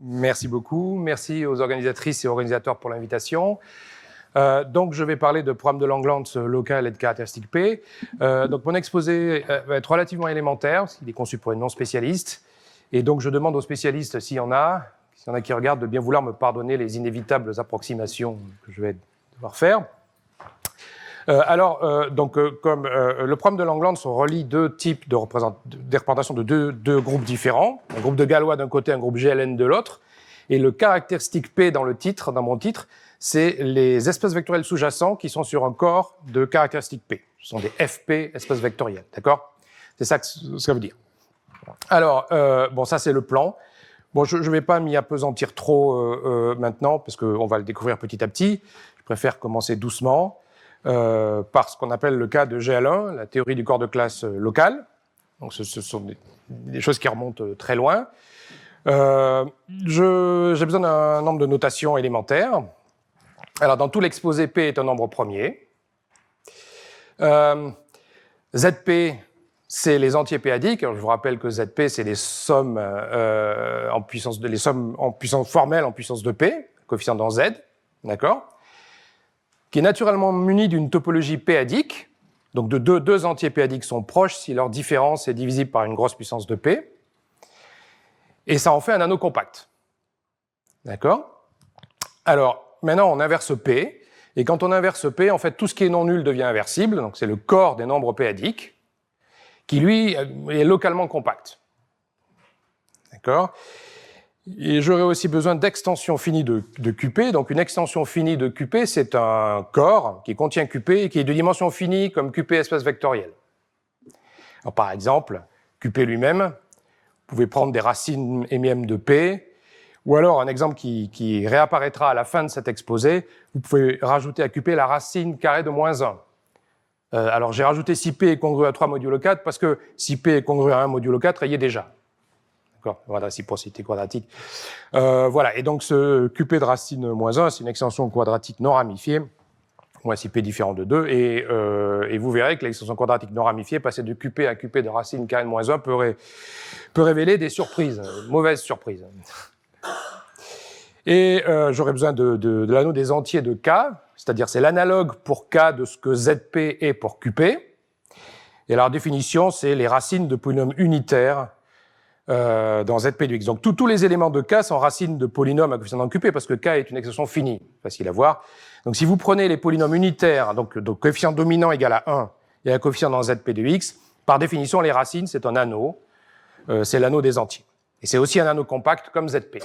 Merci beaucoup. Merci aux organisatrices et organisateurs pour l'invitation. Donc, je vais parler de programme de Langlands local et de caractéristiques P. Donc, mon exposé va être relativement élémentaire, parce qu'il est conçu pour les non-spécialistes. Et donc, je demande aux spécialistes, s'il y en a qui regardent, de bien vouloir me pardonner les inévitables approximations que je vais devoir faire. Comme le programme de Langlands relie deux types de représentation de deux groupes différents, un groupe de Galois d'un côté, un groupe GLN de l'autre, et le caractéristique P dans mon titre, c'est les espaces vectoriels sous-jacents qui sont sur un corps de caractéristiques P. Ce sont des FP espaces vectoriels, d'accord? C'est ça que ça veut dire. Alors, ça c'est le plan. Bon, je ne vais pas m'y appesantir trop maintenant, parce qu'on va le découvrir petit à petit. Je préfère commencer doucement. Par ce qu'on appelle le cas de GL1, la théorie du corps de classe local. Donc, ce sont des choses qui remontent très loin. J'ai besoin d'un nombre de notation élémentaire. Alors, dans tout l'exposé, P est un nombre premier. ZP, c'est les entiers p-adiques. Alors, je vous rappelle que ZP, c'est les sommes en puissance formelle en puissance de P, coefficient dans Z, d'accord, qui est naturellement muni d'une topologie p-adique. Donc, de deux entiers p-adiques sont proches si leur différence est divisible par une grosse puissance de P. Et ça en fait un anneau compact. D'accord? Alors, maintenant, on inverse P. Et quand on inverse P, en fait, tout ce qui est non nul devient inversible. Donc, c'est le corps des nombres p-adiques qui, lui, est localement compact. D'accord? Et j'aurai aussi besoin d'extension finie de QP. Donc, une extension finie de QP, c'est un corps qui contient QP et qui est de dimension finie comme QP espace vectoriel. Alors, par exemple, QP lui-même, vous pouvez prendre des racines MM de P, ou alors un exemple qui réapparaîtra à la fin de cet exposé, vous pouvez rajouter à QP la racine carrée de moins 1. Alors, j'ai rajouté si P est congru à 3 modulo 4, parce que si P est congru à 1 modulo 4, il y est déjà. D'accord, la réciprocité quadratique. Voilà, et donc ce QP de racine moins 1, c'est une extension quadratique non ramifiée, moins si P est différent de 2, et vous verrez que l'extension quadratique non ramifiée, passer de QP à QP de racine carrée de moins 1, peut révéler des surprises, mauvaises surprises. Et j'aurais besoin de l'anneau des entiers de K, c'est-à-dire c'est l'analogue pour K de ce que ZP est pour QP. Et la définition, c'est les racines de polynômes unitaires dans ZP du X. Donc tous les éléments de K sont racines de polynômes à coefficient dans QP, parce que K est une extension finie, facile à voir. Donc si vous prenez les polynômes unitaires, donc coefficient dominant égale à 1 et un coefficient dans ZP de X, par définition, les racines, c'est un anneau, c'est l'anneau des entiers. Et c'est aussi un anneau compact comme ZP.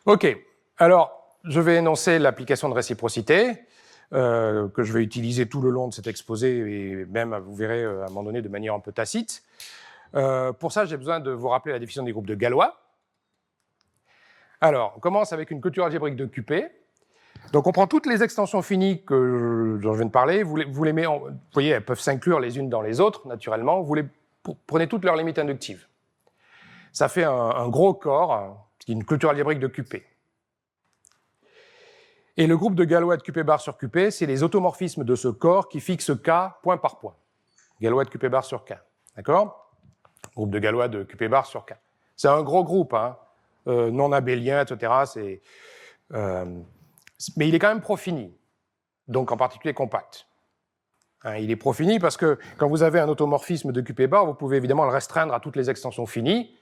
OK, alors je vais énoncer l'application de réciprocité que je vais utiliser tout le long de cet exposé et même, vous verrez, à un moment donné, de manière un peu tacite. Pour ça, j'ai besoin de vous rappeler la définition des groupes de Galois. Alors, on commence avec une clôture algébrique de QP. Donc, on prend toutes les extensions finies dont je viens de parler, vous les mettez, vous voyez, elles peuvent s'inclure les unes dans les autres, naturellement, prenez toutes leurs limites inductives. Ça fait un gros corps, qui est une clôture algébrique de QP. Et le groupe de Galois de QP bar sur QP, c'est les automorphismes de ce corps qui fixent K point par point. Galois de QP bar sur K, d'accord? Groupe de Galois de QP bar sur K. C'est un gros groupe, hein, non abélien, etc. Mais il est quand même profini, donc en particulier compact. Hein, il est profini parce que quand vous avez un automorphisme de QP bar, vous pouvez évidemment le restreindre à toutes les extensions finies,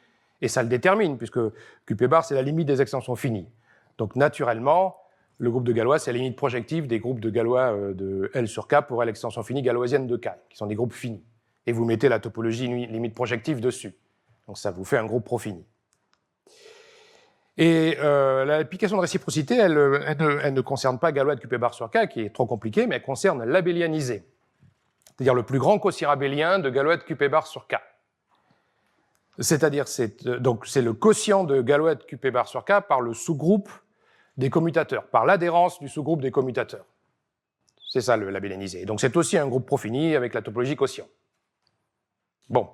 et ça le détermine, puisque QP bar, c'est la limite des extensions finies. Donc naturellement, le groupe de Galois, c'est la limite projective des groupes de Galois de L sur K pour L extension finie galoisienne de K, qui sont des groupes finis. Et vous mettez la topologie limite projective dessus. Donc ça vous fait un groupe profini. Et l'application de réciprocité, elle ne concerne pas Galois de QP bar sur K, qui est trop compliqué, mais elle concerne l'abélianisé. C'est-à-dire le plus grand quotient abélien de Galois de QP bar sur K. C'est-à-dire, c'est le quotient de Galois de QP bar sur K par le sous-groupe des commutateurs, par l'adhérence du sous-groupe des commutateurs. C'est ça l'abélianisé. Donc c'est aussi un groupe profini avec la topologie quotient. Bon,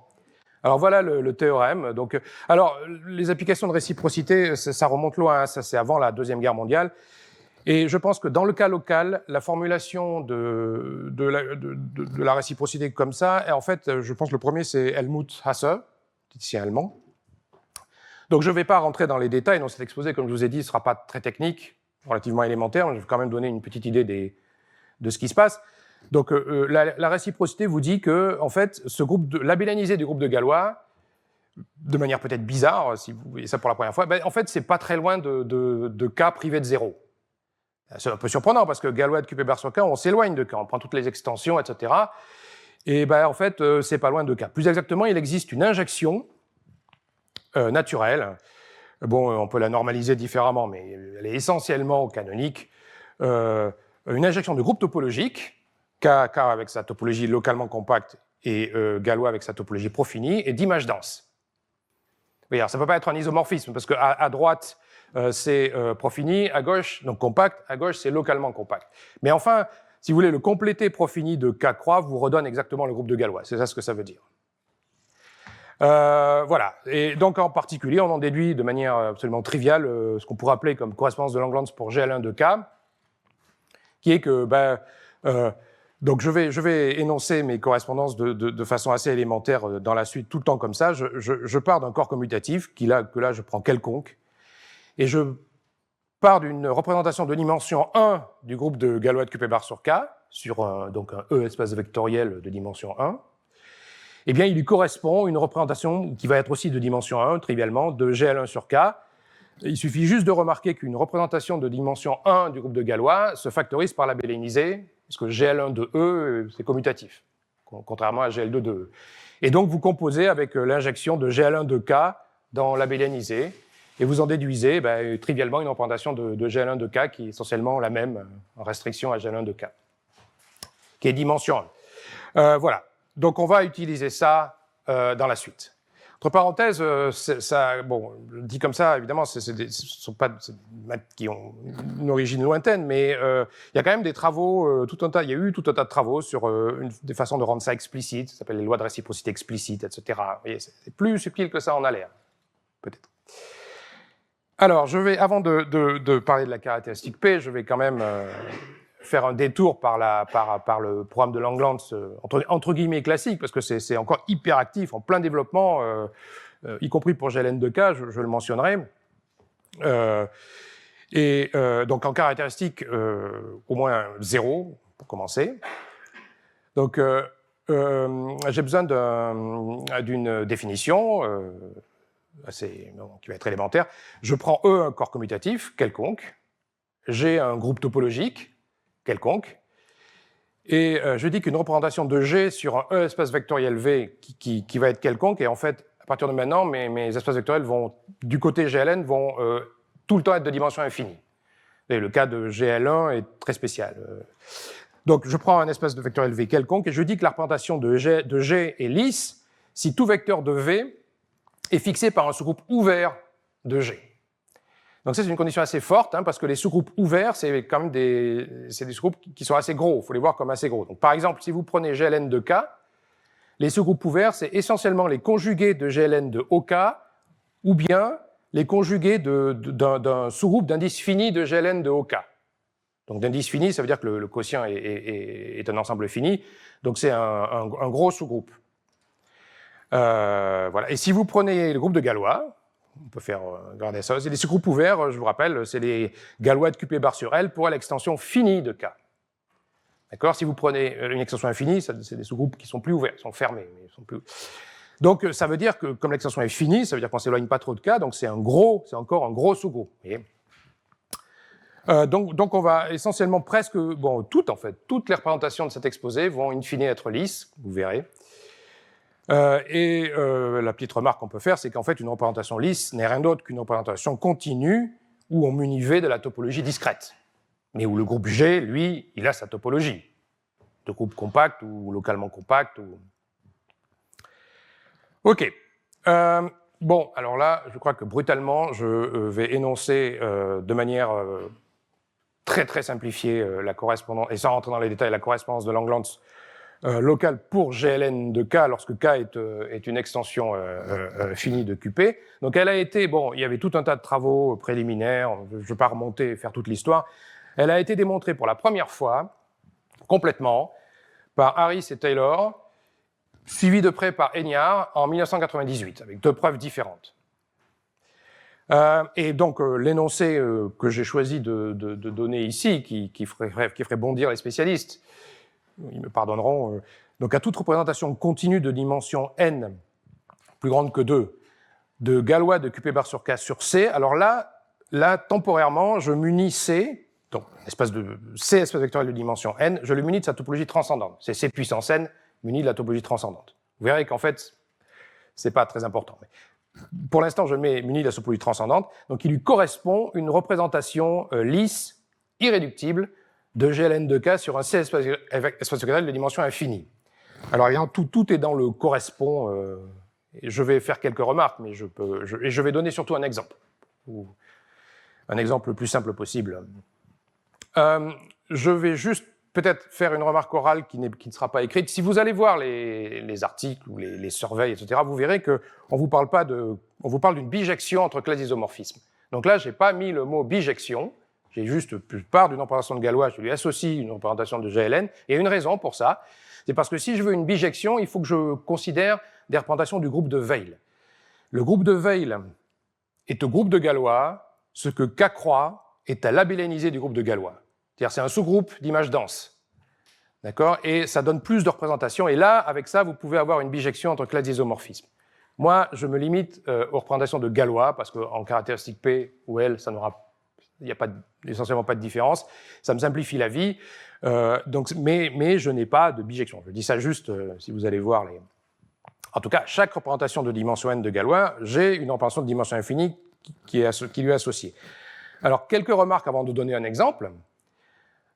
alors voilà le théorème. Donc, alors, les applications de réciprocité, ça remonte loin, hein, ça c'est avant la Deuxième Guerre mondiale. Et je pense que dans le cas local, la formulation de la réciprocité comme ça, et en fait, je pense que le premier c'est Helmut Hasse, physicien allemand. Donc je ne vais pas rentrer dans les détails, dans cet exposé, comme je vous ai dit, ne sera pas très technique, relativement élémentaire, mais je vais quand même donner une petite idée de ce qui se passe. Donc la réciprocité vous dit que, en fait, labellianisé du groupe de Galois, de manière peut-être bizarre, si vous voyez ça pour la première fois, en fait, c'est pas très loin de K privé de 0. C'est un peu surprenant, parce que Galois de QP bar sur K, on s'éloigne de K, on prend toutes les extensions, etc. Et en fait, c'est pas loin de K. Plus exactement, il existe une injection naturelle. Bon, on peut la normaliser différemment, mais elle est essentiellement canonique. Une injection de groupe topologique, K avec sa topologie localement compacte et Galois avec sa topologie profinie, et d'images denses. Oui, alors ça ne peut pas être un isomorphisme, parce qu'à droite, c'est profini, à gauche, donc compact, à gauche, c'est localement compact. Mais enfin, si vous voulez le compléter profini de K croix, vous redonne exactement le groupe de Galois. C'est ça ce que ça veut dire. Voilà. Et donc, en particulier, on en déduit de manière absolument triviale ce qu'on pourrait appeler comme correspondance de Langlands pour GL1 de K, qui est que, donc je vais énoncer mes correspondances de façon assez élémentaire dans la suite, tout le temps comme ça. Je pars d'un corps commutatif, que là, je prends quelconque, et je pars d'une représentation de dimension 1 du groupe de Galois de QP bar sur K, sur donc un E espace vectoriel de dimension 1. Eh bien, il lui correspond une représentation qui va être aussi de dimension 1, trivialement, de GL1 sur K. Il suffit juste de remarquer qu'une représentation de dimension 1 du groupe de Galois se factorise par la labellianisée, parce que GL1 de E, c'est commutatif, contrairement à GL2 de E. Et donc, vous composez avec l'injection de GL1 de K dans la labellianisée, et vous en déduisez trivialement une représentation de GL1 de K qui est essentiellement la même, en restriction à GL1 de K, qui est dimension 1. Voilà. Donc, on va utiliser ça dans la suite. Entre parenthèses, ça, bon, dit comme ça, évidemment, ce sont pas des maths qui ont une origine lointaine, mais il y a quand même des travaux, il y a eu tout un tas de travaux sur des façons de rendre ça explicite, ça s'appelle les lois de réciprocité explicite, etc. Vous voyez, c'est plus subtil que ça en a l'air, peut-être. Alors, avant de parler de la caractéristique P, je vais quand même faire un détour par le programme de Langlands entre guillemets classique, parce que c'est encore hyper actif, en plein développement, y compris pour GLN2K, je le mentionnerai. Donc en caractéristique, au moins 0, pour commencer. Donc j'ai besoin d'une définition qui va être élémentaire. Je prends E, un corps commutatif, quelconque. G, un groupe topologique, quelconque, et je dis qu'une représentation de G sur un E espace vectoriel V qui va être quelconque, et en fait, à partir de maintenant, mes espaces vectoriels vont, du côté GLN, vont tout le temps être de dimension infinie. Et le cas de GL1 est très spécial. Donc, je prends un espace de vectoriel V quelconque, et je dis que la représentation de G est lisse si tout vecteur de V est fixé par un sous-groupe ouvert de G. Donc ça, c'est une condition assez forte, parce que les sous-groupes ouverts, c'est quand même des sous-groupes qui sont assez gros. Il faut les voir comme assez gros. Donc par exemple, si vous prenez GLN de K, les sous-groupes ouverts, c'est essentiellement les conjugués de GLN de OK, ou bien les conjugués d'un sous-groupe d'indice fini de GLN de OK. Donc d'indice fini, ça veut dire que le quotient est un ensemble fini. Donc c'est un gros sous-groupe. Voilà. Et si vous prenez le groupe de Galois, on peut faire regarder ça. C'est des sous-groupes ouverts, je vous rappelle, c'est les Galois de QP bar sur L pour l'extension finie de K. D'accord? Si vous prenez une extension infinie, c'est des sous-groupes qui sont plus ouverts, ils sont fermés. Mais ils sont plus... Donc ça veut dire que comme l'extension est finie, ça veut dire qu'on s'éloigne pas trop de K, donc c'est encore un gros sous-groupe. Donc on va essentiellement toutes les représentations de cet exposé vont in fine être lisses, vous verrez. La petite remarque qu'on peut faire, c'est qu'en fait, une représentation lisse n'est rien d'autre qu'une représentation continue où on munit V de la topologie discrète, mais où le groupe G, lui, il a sa topologie, de groupe compact ou localement compact. OK. Bon, alors là, je crois que brutalement, je vais énoncer de manière très très simplifiée la correspondance, et sans rentrer dans les détails, la correspondance de Langlands locale pour GLN de K lorsque K est une extension finie de QP. Donc elle a été, bon, il y avait tout un tas de travaux préliminaires, je ne vais pas remonter et faire toute l'histoire. Elle a été démontrée pour la première fois, complètement, par Harris et Taylor, suivi de près par Enyart en 1998, avec deux preuves différentes. Et donc, l'énoncé que j'ai choisi de donner ici, qui ferait bondir les spécialistes, ils me pardonneront, donc à toute représentation continue de dimension n plus grande que 2 de Galois de Qp bar sur K sur C, alors là, temporairement, je munis C, donc espace vectoriel de dimension n, je le munis de sa topologie transcendante. C'est C puissance n muni de la topologie transcendante. Vous verrez qu'en fait, c'est pas très important. Mais pour l'instant, je mets muni de la topologie transcendante, donc il lui correspond une représentation lisse, irréductible, de GLN de K sur un C espace vectoriel de dimension infinie. Alors évidemment, tout est dans le correspond. Je vais faire quelques remarques, mais je vais donner surtout un exemple, ou un exemple le plus simple possible. Je vais juste peut-être faire une remarque orale qui ne sera pas écrite. Si vous allez voir les articles ou les surveys, etc., vous verrez qu'on vous parle d'une bijection entre classes isomorphismes. Donc là, j'ai pas mis le mot bijection. J'ai juste, je pars d'une représentation de Galois, je lui associe une représentation de GLN, et il y a une raison pour ça. C'est parce que si je veux une bijection, il faut que je considère des représentations du groupe de Weil. Le groupe de Weil est au groupe de Galois, ce que K croix est à l'abélénisé du groupe de Galois. C'est-à-dire c'est un sous-groupe d'images denses. D'accord? Et ça donne plus de représentations. Et là, avec ça, vous pouvez avoir une bijection entre classes d'isomorphisme. Moi, je me limite aux représentations de Galois, parce qu'en caractéristique P ou L, il n'y a essentiellement pas de différence. Ça me simplifie la vie. Mais je n'ai pas de bijection. Je dis ça juste, si vous allez voir les... En tout cas, chaque représentation de dimension n de Galois, j'ai une représentation de dimension infinie qui lui est associée. Alors, quelques remarques avant de donner un exemple.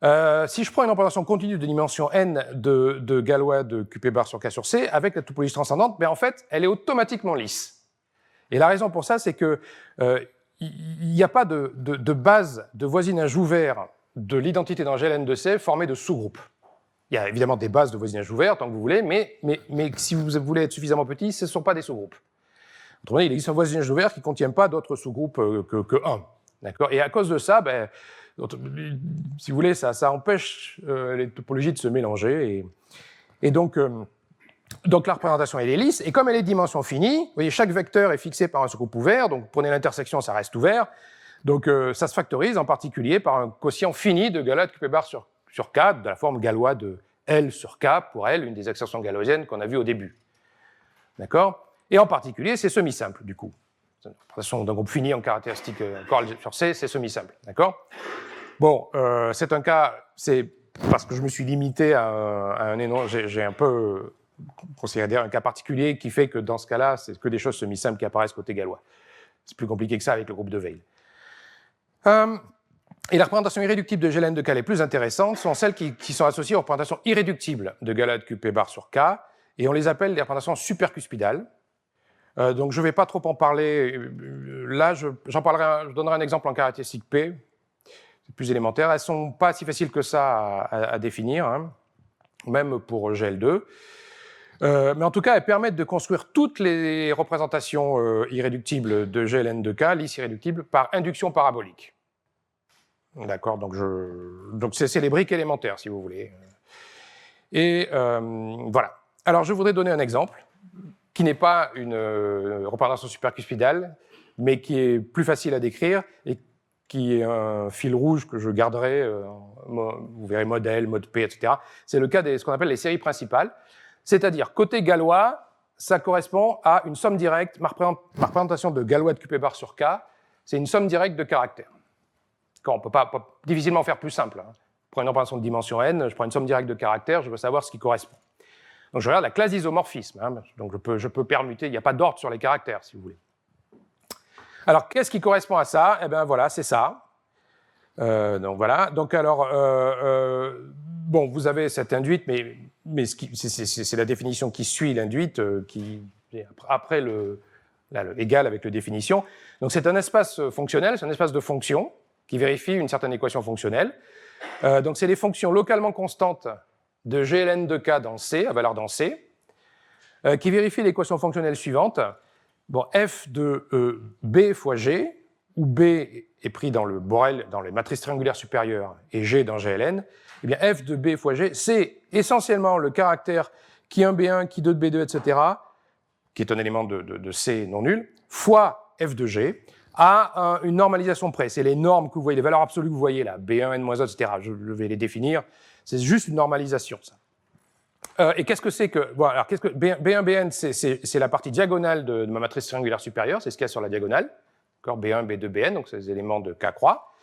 Si je prends une représentation continue de dimension n de Galois de Qp bar sur K sur C, avec la topologie transcendante, en fait, elle est automatiquement lisse. Et la raison pour ça, c'est que il n'y a pas de base de voisinage ouvert de l'identité dans GLN de C formée de sous-groupes. Il y a évidemment des bases de voisinage ouvert, tant que vous voulez, mais si vous voulez être suffisamment petit, ce ne sont pas des sous-groupes. Autrement dit, il existe un voisinage ouvert qui ne contient pas d'autres sous-groupes que 1. D'accord ? Et à cause de ça, si vous voulez, ça empêche les topologies de se mélanger. Et donc la représentation, elle est lisse. Et comme elle est dimension finie, vous voyez, chaque vecteur est fixé par un sous-groupe ouvert. Donc, prenez l'intersection, ça reste ouvert. Donc, ça se factorise en particulier par un quotient fini de Galois de Qp bar sur K, de la forme Galois de L sur K, pour L, une des extensions galoisiennes qu'on a vues au début. D'accord ? Et en particulier, c'est semi-simple, du coup. La représentation d'un groupe fini en caractéristique chorale sur C, c'est semi-simple. D'accord ? Bon, c'est un cas, c'est parce que je me suis limité à un énoncé, j'ai un peu considéré un cas particulier qui fait que dans ce cas-là, c'est que des choses semi-simples qui apparaissent côté Galois. C'est plus compliqué que ça avec le groupe de Weil. Et les représentations irréductibles de GLN de K les plus intéressantes sont celles qui sont associées aux représentations irréductibles de Galois de Qp bar sur K, et on les appelle des représentations supercuspidales. Donc je ne vais pas trop en parler. Là, je donnerai un exemple en caractéristique P. C'est plus élémentaire. Elles ne sont pas si faciles que ça à définir, hein, même pour GL2. Mais en tout cas, elles permettent de construire toutes les représentations irréductibles de GLN de K, lisses irréductibles, par induction parabolique. D'accord, donc c'est les briques élémentaires, si vous voulez. Et voilà. Alors, je voudrais donner un exemple qui n'est pas une représentation supercuspidale, mais qui est plus facile à décrire et qui est un fil rouge que je garderai, vous verrez modèle, mode P, etc. C'est le cas de ce qu'on appelle les séries principales. C'est-à-dire, côté Galois, ça correspond à une somme directe, ma représentation de Galois de Qp bar sur K, c'est une somme directe de caractères. On ne peut pas difficilement faire plus simple. Hein. Je prends une représentation de dimension n, je prends une somme directe de caractères, je veux savoir ce qui correspond. Donc je regarde la classe d'isomorphisme. Hein, donc je peux permuter, il n'y a pas d'ordre sur les caractères, si vous voulez. Alors, qu'est-ce qui correspond à ça ? Eh bien, voilà, c'est ça. Donc voilà. Donc alors, bon, vous avez cette induite, mais c'est la définition qui suit l'induite, qui après le égal avec le définition. Donc c'est un espace fonctionnel, c'est un espace de fonctions qui vérifie une certaine équation fonctionnelle. Donc c'est les fonctions localement constantes de GLN de K dans C, à valeur dans C, qui vérifient l'équation fonctionnelle suivante. Bon, f de B fois G, où B est pris dans le Borel, dans les matrices triangulaires supérieures, et G dans GLN, eh bien f de B fois G, c'est essentiellement le caractère qui 1B1, qui 2 de B2, etc., qui est un élément de C non nul, fois f de G. à une normalisation près. C'est les normes que vous voyez, les valeurs absolues que vous voyez là, B1, N-1, etc. Je vais les définir. C'est juste une normalisation, ça. Et qu'est-ce que c'est que... Bon, alors, qu'est-ce que B1, Bn, c'est la partie diagonale de ma matrice triangulaire supérieure, c'est ce qu'il y a sur la diagonale. B1, B2, Bn, donc c'est les éléments de K croix.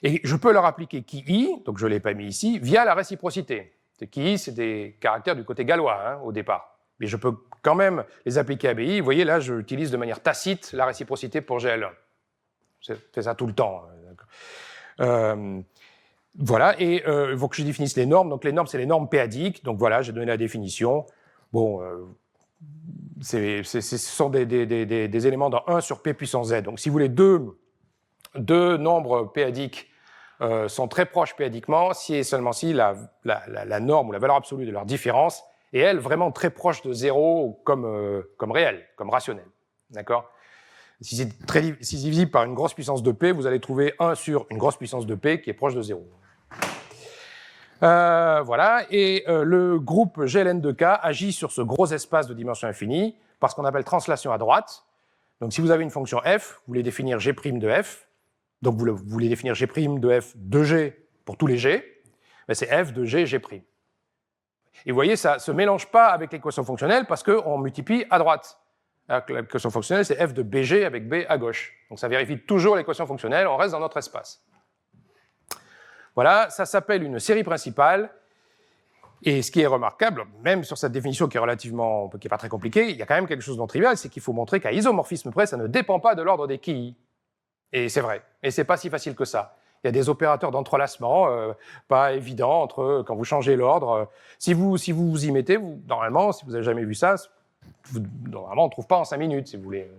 Et je peux leur appliquer Ki, donc je ne l'ai pas mis ici, via la réciprocité. Ki, c'est des caractères du côté gallois, hein, au départ. Mais je peux quand même les appliquer à BI. Vous voyez, là, j'utilise de manière tacite la réciprocité pour GL1. Je fais ça tout le temps. Voilà, et il faut que je définisse les normes. Donc les normes, c'est les normes p-adiques. Donc voilà, j'ai donné la définition. Bon, ce sont des éléments dans 1 sur p puissance z. Donc si vous voulez, deux nombres p-adiques sont très proches p-adiquement, si et seulement si la norme ou la valeur absolue de leur différence est, elle, vraiment très proche de 0 comme réel, comme rationnel. D'accord ? Si c'est divisible par une grosse puissance de P, vous allez trouver 1 sur une grosse puissance de P qui est proche de 0. Voilà, et le groupe GLN de K agit sur ce gros espace de dimension infinie par ce qu'on appelle translation à droite. Donc si vous avez une fonction f, vous voulez définir g' de f, donc vous voulez définir g' de f de g pour tous les g, mais c'est f de g, g'. Et vous voyez, ça ne se mélange pas avec l'équation fonctionnelle parce qu'on multiplie à droite. L'équation fonctionnelle, c'est f de bg avec b à gauche. Donc ça vérifie toujours l'équation fonctionnelle, on reste dans notre espace. Voilà, ça s'appelle une série principale. Et ce qui est remarquable, même sur cette définition qui est pas très compliquée, il y a quand même quelque chose de non trivial, c'est qu'il faut montrer qu'à isomorphisme près, ça ne dépend pas de l'ordre des Ki. Et c'est vrai. Et c'est pas si facile que ça. Il y a des opérateurs d'entrelacement pas évidents entre quand vous changez l'ordre. Si vous y mettez, normalement, si vous n'avez jamais vu ça, normalement, on ne trouve pas en 5 minutes, si vous voulez.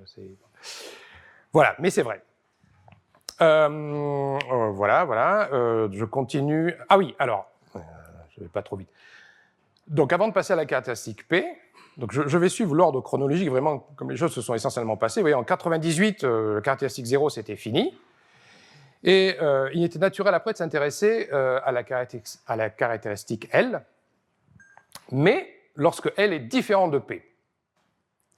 Voilà, mais c'est vrai. Voilà. Je continue. Ah oui, alors, je ne vais pas trop vite. Donc, avant de passer à la caractéristique P, donc je vais suivre l'ordre chronologique, vraiment, comme les choses se sont essentiellement passées. Vous voyez, en 98, la caractéristique 0, c'était fini. Et il était naturel après de s'intéresser à la caractéristique L, mais lorsque L est différent de P.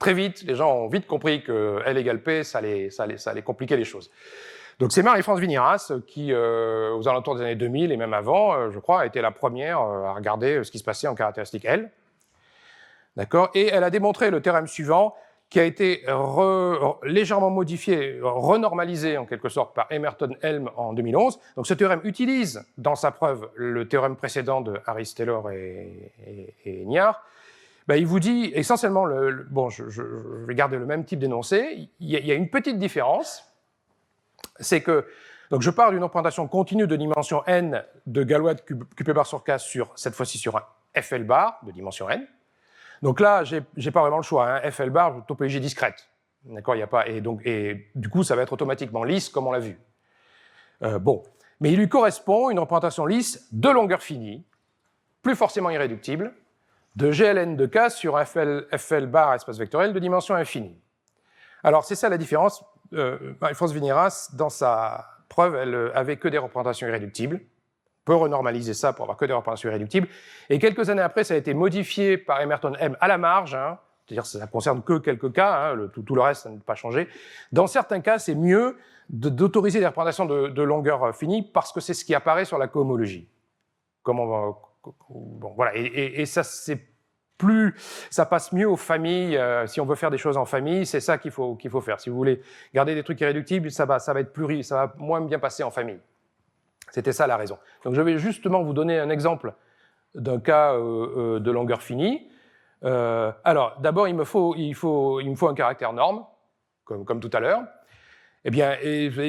Très vite, les gens ont vite compris que L égale P, ça allait compliquer les choses. Donc c'est Marie-France Viniras qui, aux alentours des années 2000 et même avant, je crois, a été la première à regarder ce qui se passait en caractéristique L. D'accord ? Et elle a démontré le théorème suivant, qui a été légèrement modifié, renormalisé en quelque sorte par Emerton-Helm en 2011. Donc ce théorème utilise dans sa preuve le théorème précédent de Harris, Taylor et Niard. Ben, il vous dit essentiellement, bon, je vais garder le même type d'énoncé, il y a une petite différence, c'est que donc je pars d'une représentation continue de dimension n de Galois de QP bar sur K sur, cette fois-ci sur un FL bar de dimension n. Donc là, j'ai pas vraiment le choix, hein. FL bar, topologie discrète. D'accord, il n'y a pas, et du coup, ça va être automatiquement lisse, comme on l'a vu. Bon, mais il lui correspond une représentation lisse de longueur finie, plus forcément irréductible, de GLN de K sur FL bar espace vectoriel de dimension infinie. Alors, c'est ça la différence. Marie-France Viniras, dans sa preuve, elle avait que des représentations irréductibles. On peut renormaliser ça pour avoir que des représentations irréductibles. Et quelques années après, ça a été modifié par Emerton-Helm à la marge, hein, c'est-à-dire que ça ne concerne que quelques cas, hein, tout le reste, ça n'a pas changé. Dans certains cas, c'est mieux d'autoriser des représentations de longueur finie parce que c'est ce qui apparaît sur la cohomologie. Bon, voilà. Et ça, ça passe mieux aux familles. Si on veut faire des choses en famille, c'est ça qu'il faut faire. Si vous voulez garder des trucs irréductibles, ça va moins bien passer en famille. C'était ça la raison. Donc je vais justement vous donner un exemple d'un cas de longueur finie. Alors d'abord, il me faut un caractère norme, comme tout à l'heure. Eh bien,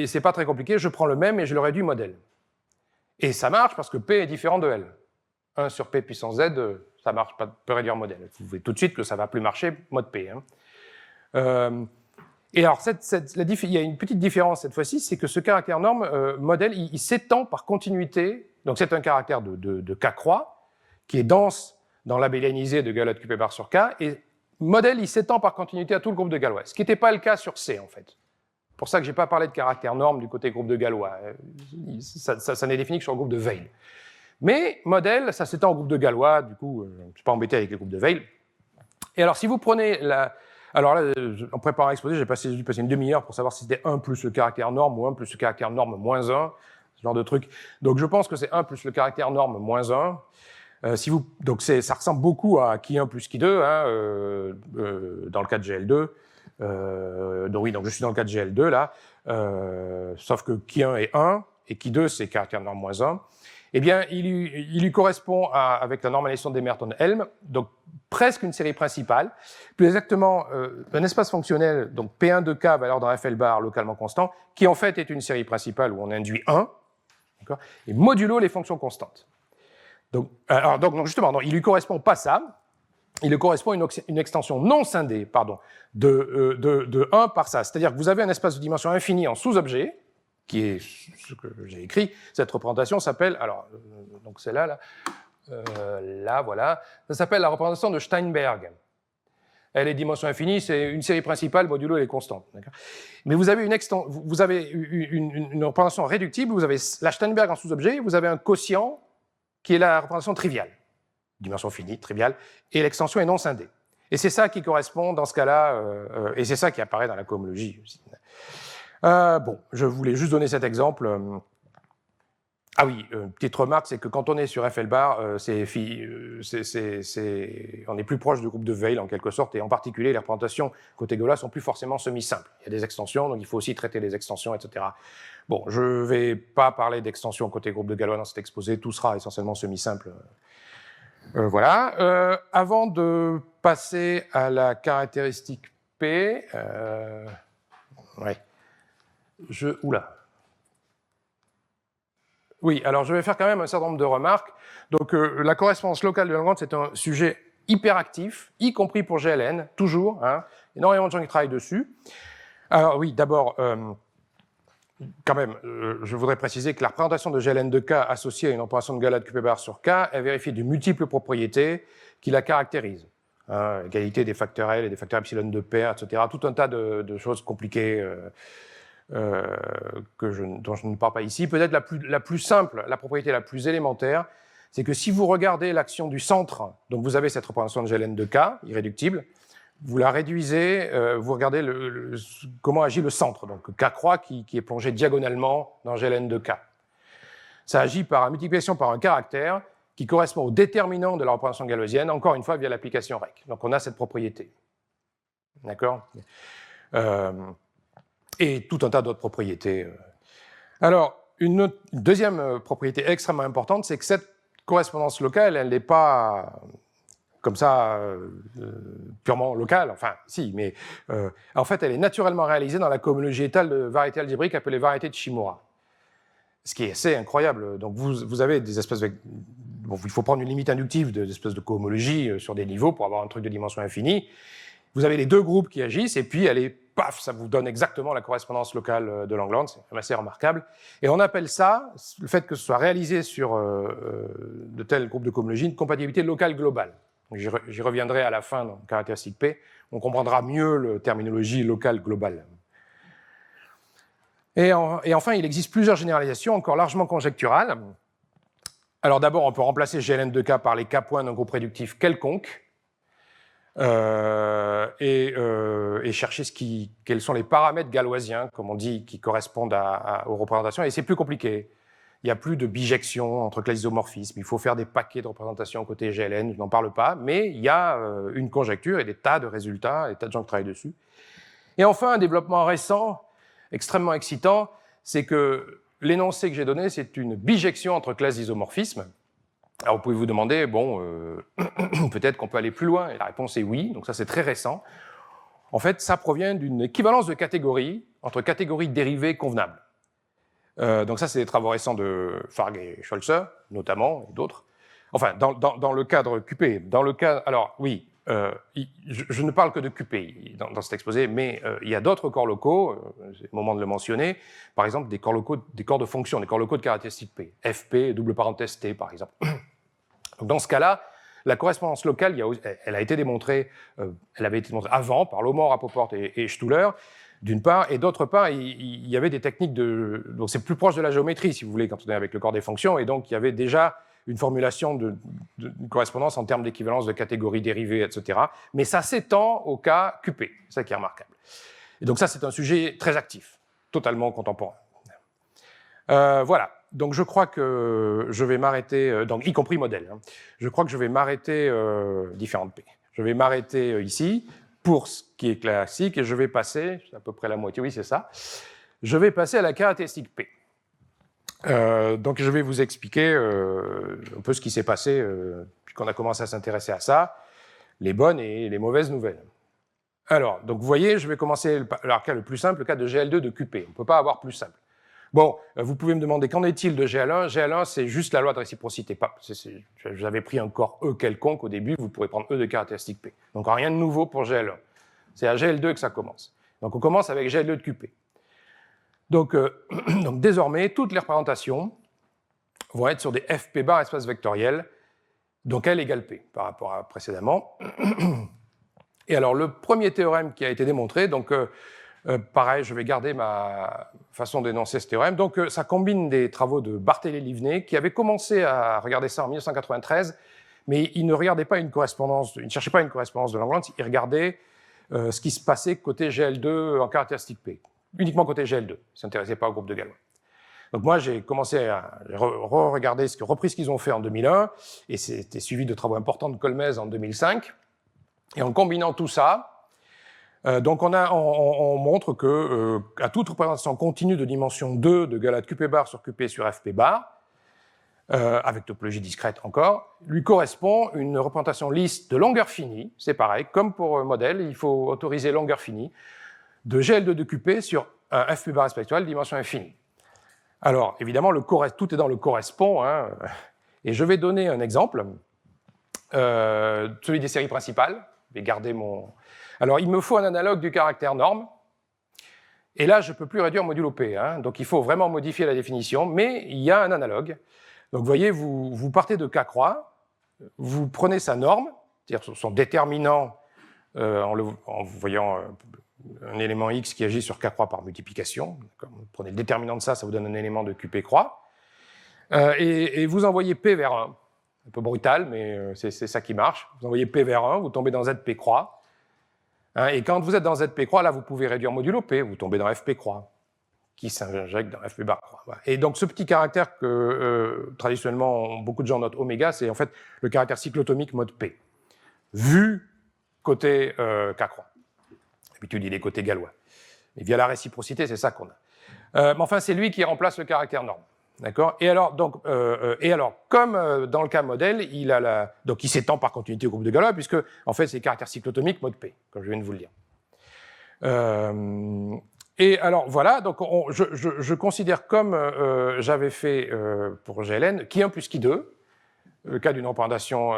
c'est pas très compliqué. Je prends le même et je le réduis modèle. Et ça marche parce que P est différent de L. 1 sur P puissance Z, ça marche pas, peut réduire modèle. Vous voyez tout de suite que ça va plus marcher mode P. Hein. Et alors, il y a une petite différence cette fois-ci, c'est que ce caractère norme, modèle, il s'étend par continuité. Donc c'est un caractère de K croix, qui est dense dans l'abélianisé de Galois de QP bar sur K, et modèle, il s'étend par continuité à tout le groupe de Galois, ce qui n'était pas le cas sur C, en fait. C'est pour ça que je n'ai pas parlé de caractère norme du côté groupe de Galois. Ça n'est défini que sur le groupe de Weil. Mais modèle, ça s'étend au groupe de Galois, du coup, je ne suis pas embêté avec le groupe de Weil. Et alors, si vous prenez Alors là, en préparant l'exposé, j'ai dû passer une demi-heure pour savoir si c'était 1 plus le caractère norme ou 1 plus le caractère norme moins 1, ce genre de truc. Donc je pense que c'est 1 plus le caractère norme moins 1. Donc ça ressemble beaucoup à qui 1 plus qui 2, hein, dans le cas de GL2. Donc je suis dans le cas de GL2 là, sauf que qui 1 est 1 et qui 2 c'est caractère norme moins 1. Eh bien, il lui correspond avec la normalisation d'Emerton-Helm, donc presque une série principale. Plus exactement, un espace fonctionnel, donc P1 de K, valeur dans FL bar localement constant, qui en fait est une série principale où on induit 1, et modulo les fonctions constantes. Donc justement, non, il lui correspond pas ça, il lui correspond une extension non scindée, de 1 par ça. C'est-à-dire que vous avez un espace de dimension infinie en sous-objet, qui est ce que j'ai écrit. Cette représentation s'appelle, donc c'est là, voilà, ça s'appelle la représentation de Steinberg. Elle est dimension infinie, c'est une série principale modulo les constantes. Mais vous avez une représentation réductible, vous avez la Steinberg en sous-objet, vous avez un quotient qui est la représentation triviale, dimension finie, triviale, et l'extension est non scindée. Et c'est ça qui correspond dans ce cas-là, et c'est ça qui apparaît dans la cohomologie aussi. Bon, je voulais juste donner cet exemple. Ah oui, petite remarque, c'est que quand on est sur FL bar, on est plus proche du groupe de Weil en quelque sorte, et en particulier les représentations côté Gola sont plus forcément semi-simples. Il y a des extensions, donc il faut aussi traiter les extensions, etc. Bon, je ne vais pas parler d'extensions côté groupe de Galois dans cet exposé, tout sera essentiellement semi-simple. Voilà. Avant de passer à la caractéristique P, ouais. Oula. Oui, alors je vais faire quand même un certain nombre de remarques. Donc la correspondance locale de Lagrange, c'est un sujet hyper actif, y compris pour GLN, toujours. Hein, énormément de gens qui travaillent dessus. Alors oui, d'abord, quand même, je voudrais préciser que la représentation de GLN de K associée à une opération de Galois de QP bar sur K, elle vérifie de multiples propriétés qui la caractérisent. Hein, l'égalité des facteurs L et des facteurs epsilon de paire, etc. Tout un tas de choses compliquées dont je ne parle pas ici. Peut-être la plus simple, la propriété la plus élémentaire, c'est que si vous regardez l'action du centre, donc vous avez cette représentation de GLN de K, irréductible, vous la réduisez, vous regardez comment agit le centre, donc K croix qui est plongé diagonalement dans GLN de K. Ça agit par multiplication par un caractère qui correspond au déterminant de la représentation galoisienne, encore une fois via l'application REC. Donc on a cette propriété. D'accord ? Et tout un tas d'autres propriétés. Alors, une deuxième propriété extrêmement importante, c'est que cette correspondance locale, elle n'est pas comme ça purement locale, enfin, si, mais en fait, elle est naturellement réalisée dans la cohomologie étale de variétés algébriques appelée variété de Shimura. Ce qui est assez incroyable. Donc, vous avez des espèces de... Bon, il faut prendre une limite inductive des espèces de cohomologie sur des niveaux pour avoir un truc de dimension infinie. Vous avez les deux groupes qui agissent, et puis elle est, paf, ça vous donne exactement la correspondance locale de Langland, c'est assez remarquable. Et on appelle ça, le fait que ce soit réalisé sur de tels groupes de cohomologie, une compatibilité locale globale. J'y reviendrai à la fin dans caractéristique P, on comprendra mieux la terminologie locale globale. Et enfin, il existe plusieurs généralisations encore largement conjecturales. Alors d'abord, on peut remplacer GLN de K par les K-points d'un groupe réductif quelconque, et chercher quels sont les paramètres galoisiens, comme on dit, qui correspondent aux représentations. Et c'est plus compliqué. Il n'y a plus de bijection entre classes isomorphismes. Il faut faire des paquets de représentations côté GLN, je n'en parle pas, mais il y a une conjecture et des tas de résultats, des tas de gens qui travaillent dessus. Et enfin, un développement récent, extrêmement excitant, c'est que l'énoncé que j'ai donné, c'est une bijection entre classes d'isomorphisme. Alors vous pouvez vous demander, bon, peut-être qu'on peut aller plus loin, et la réponse est oui, donc ça c'est très récent. En fait, ça provient d'une équivalence de catégories entre catégories dérivées convenables. Donc ça c'est des travaux récents de Farg et Scholzer, notamment, et d'autres. Enfin, dans le cadre QP, dans le cadre... Alors oui, je ne parle que de QP dans cet exposé, mais il y a d'autres corps locaux, c'est le moment de le mentionner, par exemple des corps locaux, des corps de fonction, des corps locaux de caractéristique P, FP, double parenthèse T, par exemple. Donc, dans ce cas-là, la correspondance locale, elle a été démontrée, elle avait été démontrée avant par Lomor, Rapoport et Stuhler, d'une part, et d'autre part, il y avait des techniques donc c'est plus proche de la géométrie, si vous voulez, quand on est avec le corps des fonctions, et donc il y avait déjà une formulation de correspondance en termes d'équivalence de catégories dérivées, etc. Mais ça s'étend au cas QP, c'est ça qui est remarquable. Et donc ça, c'est un sujet très actif, totalement contemporain. Voilà, donc je crois que je vais m'arrêter, donc y compris modèle, hein. Je crois que je vais m'arrêter, différentes P. Je vais m'arrêter ici pour ce qui est classique et je vais passer, à peu près la moitié, oui c'est ça, je vais passer à la caractéristique P. Donc je vais vous expliquer un peu ce qui s'est passé puisqu'on a commencé à s'intéresser à ça, les bonnes et les mauvaises nouvelles. Alors, donc vous voyez, je vais commencer par le cas le plus simple, le cas de GL2 de QP. On ne peut pas avoir plus simple. Bon, vous pouvez me demander qu'en est-il de GL1 ? GL1, c'est juste la loi de réciprocité. J'avais pris un corps E quelconque au début, vous pourrez prendre E de caractéristique P. Donc rien de nouveau pour GL1. C'est à GL2 que ça commence. Donc on commence avec GL2 de QP. Donc désormais, toutes les représentations vont être sur des FP bar espaces vectoriels, donc L égale P par rapport à précédemment. Et alors le premier théorème qui a été démontré, donc pareil, je vais garder ma façon d'énoncer ce théorème. Donc, ça combine des travaux de Barthélet-Livnet, qui avait commencé à regarder ça en 1993, mais il ne regardait pas une correspondance, il ne cherchait pas une correspondance de Langlands, il regardait ce qui se passait côté GL2 en caractéristique P, uniquement côté GL2, il ne s'intéressait pas au groupe de Galois. Donc moi, j'ai commencé à regarder repris ce qu'ils ont fait en 2001, et c'était suivi de travaux importants de Kolmez en 2005, et en combinant tout ça, donc on montre que à toute représentation continue de dimension 2 de Galois de QP bar sur QP sur FP bar, avec topologie discrète encore, lui correspond une représentation lisse de longueur finie, c'est pareil, comme pour modèle, il faut autoriser longueur finie, de GL2 de QP sur un FP bar spectral dimension infinie. Alors, évidemment, tout est dans le correspond, hein, et je vais donner un exemple, celui des séries principales, je vais garder mon... Alors, il me faut un analogue du caractère norme, et là, je ne peux plus réduire modulo P, hein, donc il faut vraiment modifier la définition, mais il y a un analogue. Donc, vous voyez, vous partez de K croix, vous prenez sa norme, c'est-à-dire son déterminant en voyant un élément X qui agit sur K croix par multiplication. Vous prenez le déterminant de ça, ça vous donne un élément de QP croix, et vous envoyez P vers 1. Un peu brutal, mais c'est ça qui marche. Vous envoyez P vers 1, vous tombez dans ZP croix. Hein, et quand vous êtes dans ZP croix, là, vous pouvez réduire modulo P, vous tombez dans FP croix, qui s'injecte dans FP bar croix. Voilà. Et donc, ce petit caractère que, traditionnellement, beaucoup de gens notent oméga, c'est en fait le caractère cyclotomique mode P, vu côté K croix. D'habitude, il est côté Galois. Et via la réciprocité, c'est ça qu'on a. Mais enfin, c'est lui qui remplace le caractère norme. D'accord ? Et alors, comme dans le cas modèle, donc il s'étend par continuité au groupe de Galois, puisque, en fait, c'est caractère cyclotomique mode P, comme je viens de vous le dire. Et alors, voilà, donc je considère comme j'avais fait pour GLN, Ki1 plus Ki2, le cas d'une représentation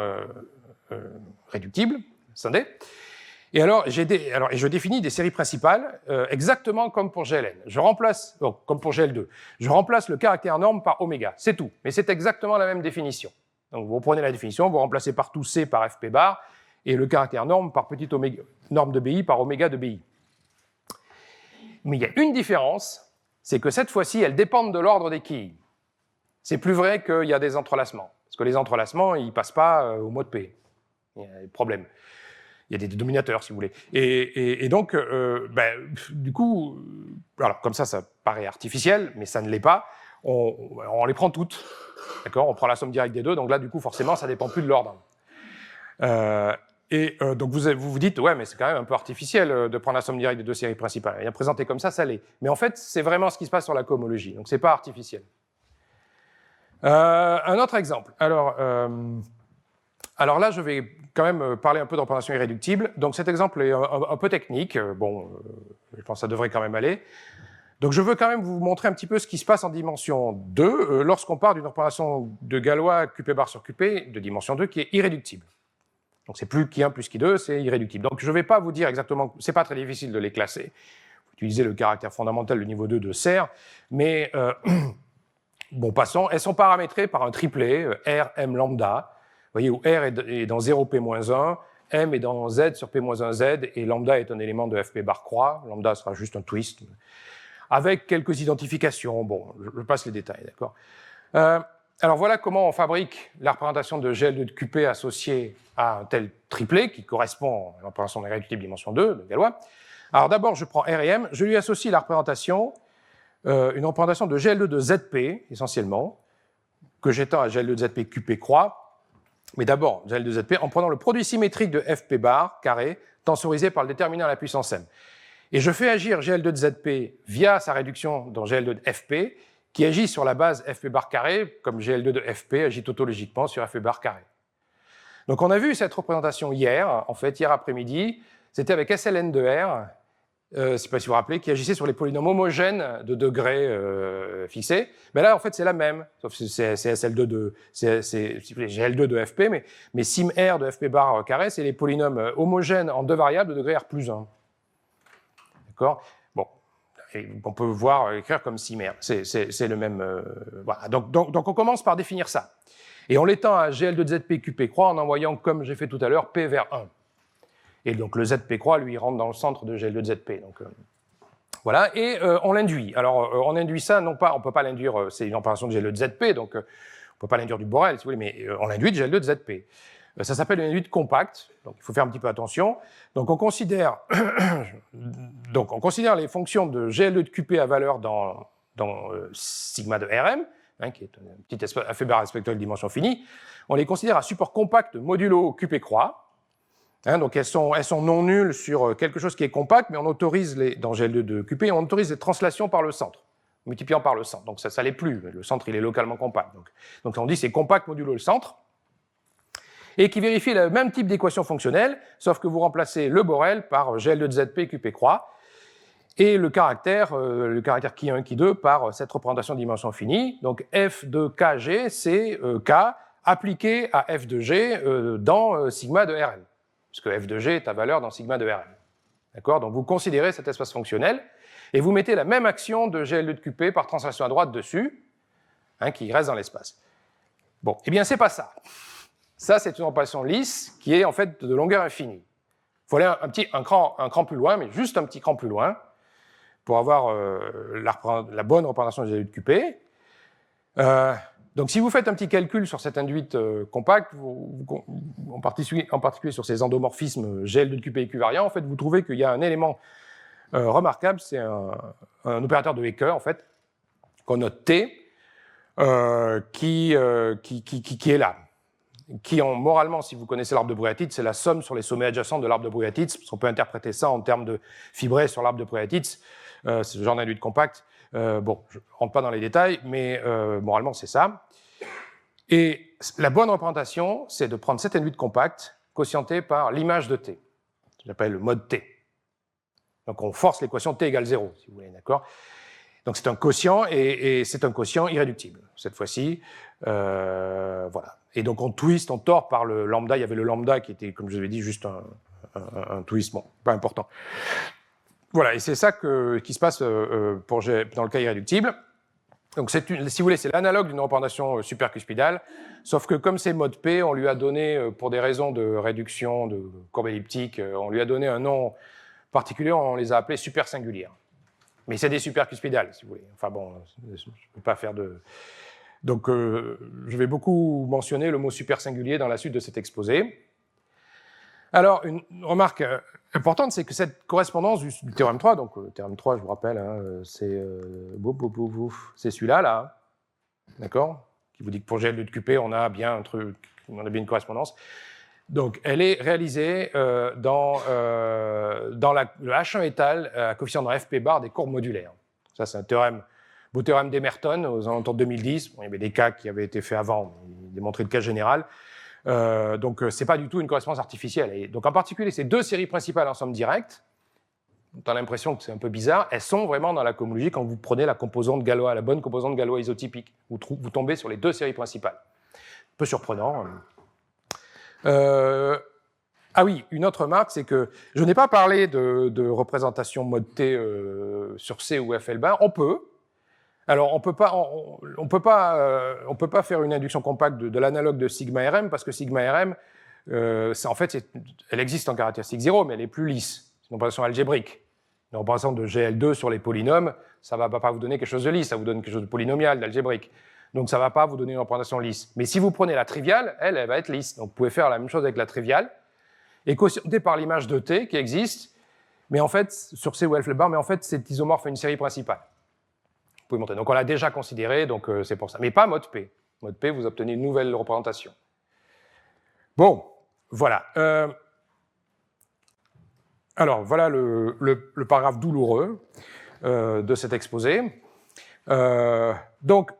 réductible, scindée. Et alors, je définis des séries principales exactement comme pour GLN. Comme pour GL2. Je remplace le caractère norme par oméga, c'est tout. Mais c'est exactement la même définition. Donc, vous prenez la définition, vous remplacez partout C par FP bar, et le caractère norme par petite oméga, norme de BI par oméga de BI. Mais il y a une différence, c'est que cette fois-ci, elles dépendent de l'ordre des quilles. C'est plus vrai qu'il y a des entrelacements. Parce que les entrelacements, ils ne passent pas au mode P. Il y a des problèmes. Il y a des dénominateurs, si vous voulez. Et donc, du coup, alors comme ça paraît artificiel, mais ça ne l'est pas. On les prend toutes, d'accord ? On prend la somme directe des deux, donc là, du coup, forcément, ça ne dépend plus de l'ordre. Donc, vous dites, ouais, mais c'est quand même un peu artificiel de prendre la somme directe des deux séries principales. Et à présenter comme ça l'est. Mais en fait, c'est vraiment ce qui se passe sur la cohomologie, donc c'est pas artificiel. Un autre exemple. Alors là, je vais quand même parler un peu de représentation irréductible. Donc cet exemple est un peu technique. Je pense que ça devrait quand même aller. Donc je veux quand même vous montrer un petit peu ce qui se passe en dimension 2 lorsqu'on part d'une représentation de Galois QP bar sur QP de dimension 2 qui est irréductible. Donc c'est plus Ki1 plus Ki2, c'est irréductible. Donc je ne vais pas vous dire exactement, c'est pas très difficile de les classer. Vous utilisez le caractère fondamental du niveau 2 de Serre, mais bon, passons. Elles sont paramétrées par un triplet, R, M, lambda. Vous voyez, où R est dans 0P-1, M est dans Z sur P-1Z, et lambda est un élément de FP bar croix. Lambda sera juste un twist, avec quelques identifications. Bon, je passe les détails, d'accord. Alors voilà comment on fabrique la représentation de GL2 de QP associée à un tel triplet qui correspond à la représentation irréductible dimension 2 de Galois. Alors d'abord, je prends R et M, je lui associe la représentation, une représentation de GL2 de ZP, essentiellement, que j'étends à GL2 de ZP QP croix, mais d'abord GL2 de ZP en prenant le produit symétrique de FP bar carré tensorisé par le déterminant à la puissance M. Et je fais agir GL2 de ZP via sa réduction dans GL2 de FP, qui agit sur la base FP bar carré, comme GL2 de FP agit tautologiquement sur FP bar carré. Donc on a vu cette représentation hier, en fait, hier après-midi, c'était avec SLN de R, je ne sais pas si vous vous rappelez, qui agissait sur les polynômes homogènes de degrés fixés. Mais là, en fait, c'est la même, sauf que c'est SL2 de, c'est GL2 de FP, mais sim R de FP bar carré, c'est les polynômes homogènes en deux variables de degré R plus 1. D'accord ? Bon, et on peut voir écrire comme sim R, c'est le même. Voilà. Donc on commence par définir ça. Et on l'étend à GL2 de ZP QP croix en envoyant, comme j'ai fait tout à l'heure, P vers 1. Et donc le ZP croix, lui, rentre dans le centre de GL2 de ZP. Donc, voilà, et on l'induit. Alors, on induit ça, non pas, on ne peut pas l'induire, c'est une opération de GL2 de ZP, donc on ne peut pas l'induire du Borel, si vous voulez, mais on l'induit de GL2 de ZP. Ça s'appelle une induite compacte, donc il faut faire un petit peu attention. Donc on considère, les fonctions de GL2 de QP à valeur dans sigma de Rm, hein, qui est un petit FP bar respectueux de dimension finie, on les considère à support compact modulo QP croix. Hein, donc elles sont non nulles sur quelque chose qui est compact, mais on autorise dans GL2 de QP, on autorise les translations par le centre, multipliant par le centre. Donc ça l'est plus, le centre il est localement compact. Donc on dit c'est compact modulo le centre, et qui vérifie le même type d'équation fonctionnelle, sauf que vous remplacez le Borel par GL2 de ZP QP croix, et le caractère qui1, qui2 par cette représentation de dimension finie. Donc f de kg, c'est k appliqué à f de g dans sigma de Rm. Puisque f de g est à valeur dans sigma de Rm. D'accord ? Donc vous considérez cet espace fonctionnel, et vous mettez la même action de GL2 de QP par translation à droite dessus, hein, qui reste dans l'espace. Bon, eh bien c'est pas ça. Ça, c'est une opération lisse qui est en fait de longueur infinie. Il faut aller un cran plus loin, mais juste un petit cran plus loin, pour avoir la bonne représentation de GL2 de QP. Donc, si vous faites un petit calcul sur cette induite compacte, en particulier sur ces endomorphismes GL2 de QP équivariants, en fait, vous trouvez qu'il y a un élément remarquable, c'est un opérateur de Hecker, en fait, qu'on note T, qui est là. Qui, moralement, si vous connaissez l'arbre de Brouillard-Titz, c'est la somme sur les sommets adjacents de l'arbre de Brouillard-Titz, parce qu'on peut interpréter ça en termes de fibré sur l'arbre de Brouillard-Titz, c'est ce genre d'induite compacte. Bon, je ne rentre pas dans les détails, mais moralement, c'est ça. Et la bonne représentation, c'est de prendre cette induite compacte, quotientée par l'image de T. J'appelle le mode T. Donc, on force l'équation T égale 0, si vous voulez, d'accord ? Donc, c'est un quotient, et c'est un quotient irréductible, cette fois-ci. Voilà. Et donc, on twist, on tord par le lambda. Il y avait le lambda qui était, comme je vous avais dit, juste un twist, bon, pas important. Voilà, et c'est ça qui se passe dans le cas irréductible. Donc, si vous voulez, c'est l'analogue d'une représentation supercuspidale, sauf que comme c'est mode P, on lui a donné, pour des raisons de réduction de courbe elliptique, on lui a donné un nom particulier, on les a appelés supersingulières. Mais c'est des supercuspidales, si vous voulez. Enfin bon, je ne peux pas faire de... Donc, je vais beaucoup mentionner le mot supersingulier dans la suite de cet exposé. Alors, une remarque importante, c'est que cette correspondance du théorème 3, donc le théorème 3, je vous rappelle, hein, c'est celui-là, là, d'accord, qui vous dit que pour GL2 de QP, on a bien une correspondance. Donc, elle est réalisée dans le H1 étal à coefficient dans FP bar des courbes modulaires. Ça, c'est un théorème, beau théorème d'Emerton aux alentours de 2010. Bon, il y avait des cas qui avaient été faits avant, il démontrait le cas général. Donc, c'est pas du tout une correspondance artificielle. Et donc, en particulier, ces deux séries principales en somme directe, on a l'impression que c'est un peu bizarre, elles sont vraiment dans la cohomologie quand vous prenez la composante Galois, la bonne composante Galois isotypique. Vous tombez sur les deux séries principales. Un peu surprenant. Ah oui, une autre remarque, c'est que je n'ai pas parlé de représentation mode T sur C ou FL bar. On peut. Alors, on peut pas faire une induction compacte de l'analogue de sigma Rm, parce que sigma Rm, en fait, elle existe en caractéristique 0, mais elle est plus lisse. C'est une représentation algébrique. Une représentation de GL2 sur les polynômes, ça ne va pas vous donner quelque chose de lisse, ça vous donne quelque chose de polynomial, d'algébrique. Donc ça ne va pas vous donner une représentation lisse. Mais si vous prenez la triviale, elle va être lisse. Donc vous pouvez faire la même chose avec la triviale, et quotienter par l'image de T qui existe, mais en fait, sur C ou Elf-Lebar, mais en fait, c'est isomorphe à une série principale. Vous pouvez montrer. Donc on l'a déjà considéré, donc c'est pour ça. Mais pas mode P. Mode P, vous obtenez une nouvelle représentation. Bon, voilà. Alors, voilà le paragraphe douloureux de cet exposé. Donc,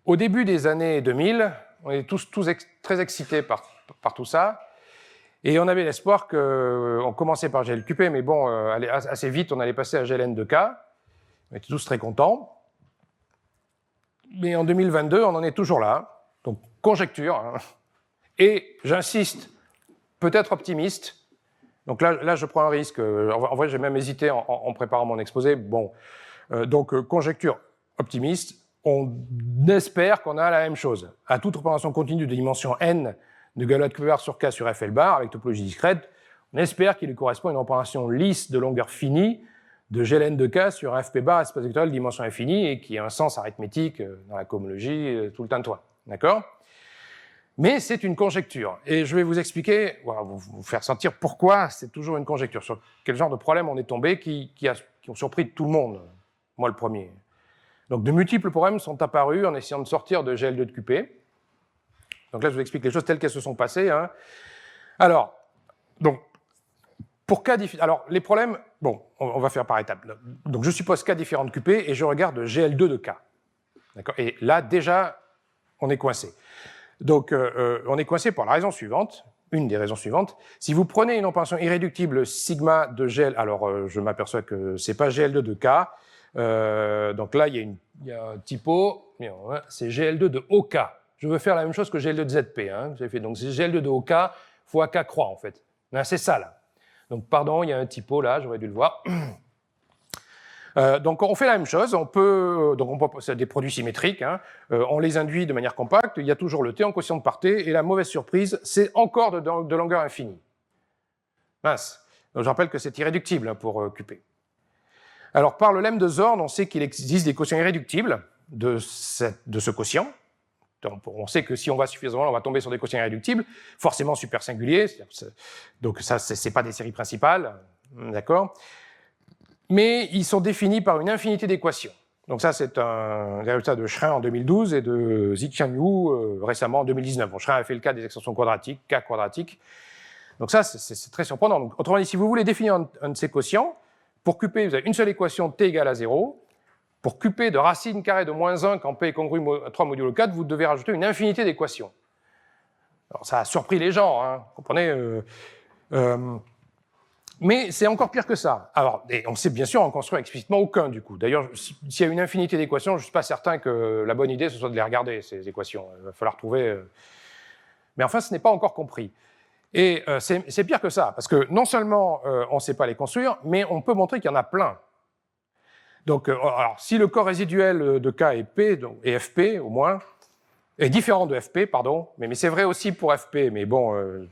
au début des années 2000, on est tous très excités par tout ça. Et on avait l'espoir qu'on commençait par GLQP, mais bon, assez vite, on allait passer à GLN2K. On était tous très contents. Mais en 2022, on en est toujours là. Donc, conjecture. Hein. Et j'insiste, peut-être optimiste. Donc là, je prends un risque. En vrai, j'ai même hésité en préparant mon exposé. Bon, donc, conjecture optimiste. On espère qu'on a la même chose. À toute représentation continue de dimension n de Galois-Kuiper sur K sur FL bar avec topologie discrète, on espère qu'il lui correspond à une représentation lisse de longueur finie de GLN de K sur FP bar espace vectoriel de dimension infinie et qui a un sens arithmétique dans la cohomologie, tout le tintouin. D'accord ? Mais c'est une conjecture. Et je vais vous expliquer, voilà, vous faire sentir pourquoi c'est toujours une conjecture, sur quel genre de problème on est tombé qui ont surpris tout le monde, moi le premier. Donc de multiples problèmes sont apparus en essayant de sortir de GL2 de QP. Donc là, je vous explique les choses telles qu'elles se sont passées. Hein. Alors, donc, pour K différents... Alors, les problèmes... Bon, on va faire par étapes. Donc, je suppose K différents de QP et je regarde GL2 de K. D'accord ? Et là, déjà, on est coincé. Donc, on est coincé pour la raison suivante, une des raisons suivantes. Si vous prenez une opération irréductible sigma de GL... Alors, je m'aperçois que c'est pas GL2 de K. Donc là, il y a un typo. C'est GL2 de OK. Je veux faire la même chose que GL2 de ZP. Hein, j'ai fait. Donc, c'est GL2 de OK fois K croix, en fait. C'est ça, là. Donc, pardon, il y a un typo, là, j'aurais dû le voir. Donc, on fait la même chose. On peut c'est des produits symétriques. Hein, on les induit de manière compacte. Il y a toujours le T en quotient de par T. Et la mauvaise surprise, c'est encore de longueur infinie. Mince. Donc, je rappelle que c'est irréductible hein, pour QP. Alors, par le lemme de Zorn, on sait qu'il existe des quotients irréductibles de ce quotient. On sait que si on va suffisamment, on va tomber sur des quotients irréductibles, forcément super singuliers. Donc ça, c'est pas des séries principales, d'accord. Mais ils sont définis par une infinité d'équations. Donc ça, c'est un résultat de Schrein en 2012 et de Ziqian-Yu récemment en 2019. Bon, Schrein a fait le cas des extensions quadratiques, K quadratiques. Donc ça, c'est très surprenant. Donc, autrement dit, si vous voulez définir un de ces quotients, pour QP, vous avez une seule équation T égale à 0. Pour QP de racine carrée de moins 1 quand P est congru à 3 modulo 4, vous devez rajouter une infinité d'équations. Alors ça a surpris les gens, hein, vous comprenez mais c'est encore pire que ça. Alors, et on sait bien sûr en construire explicitement aucun du coup. D'ailleurs, s'il y a une infinité d'équations, je ne suis pas certain que la bonne idée ce soit de les regarder, ces équations. Il va falloir trouver... Mais enfin, ce n'est pas encore compris. Et c'est pire que ça, parce que non seulement on ne sait pas les construire, mais on peut montrer qu'il y en a plein. Donc, alors, si le corps résiduel de K est P, donc, et FP au moins, est différent de FP, pardon, mais c'est vrai aussi pour FP, mais bon,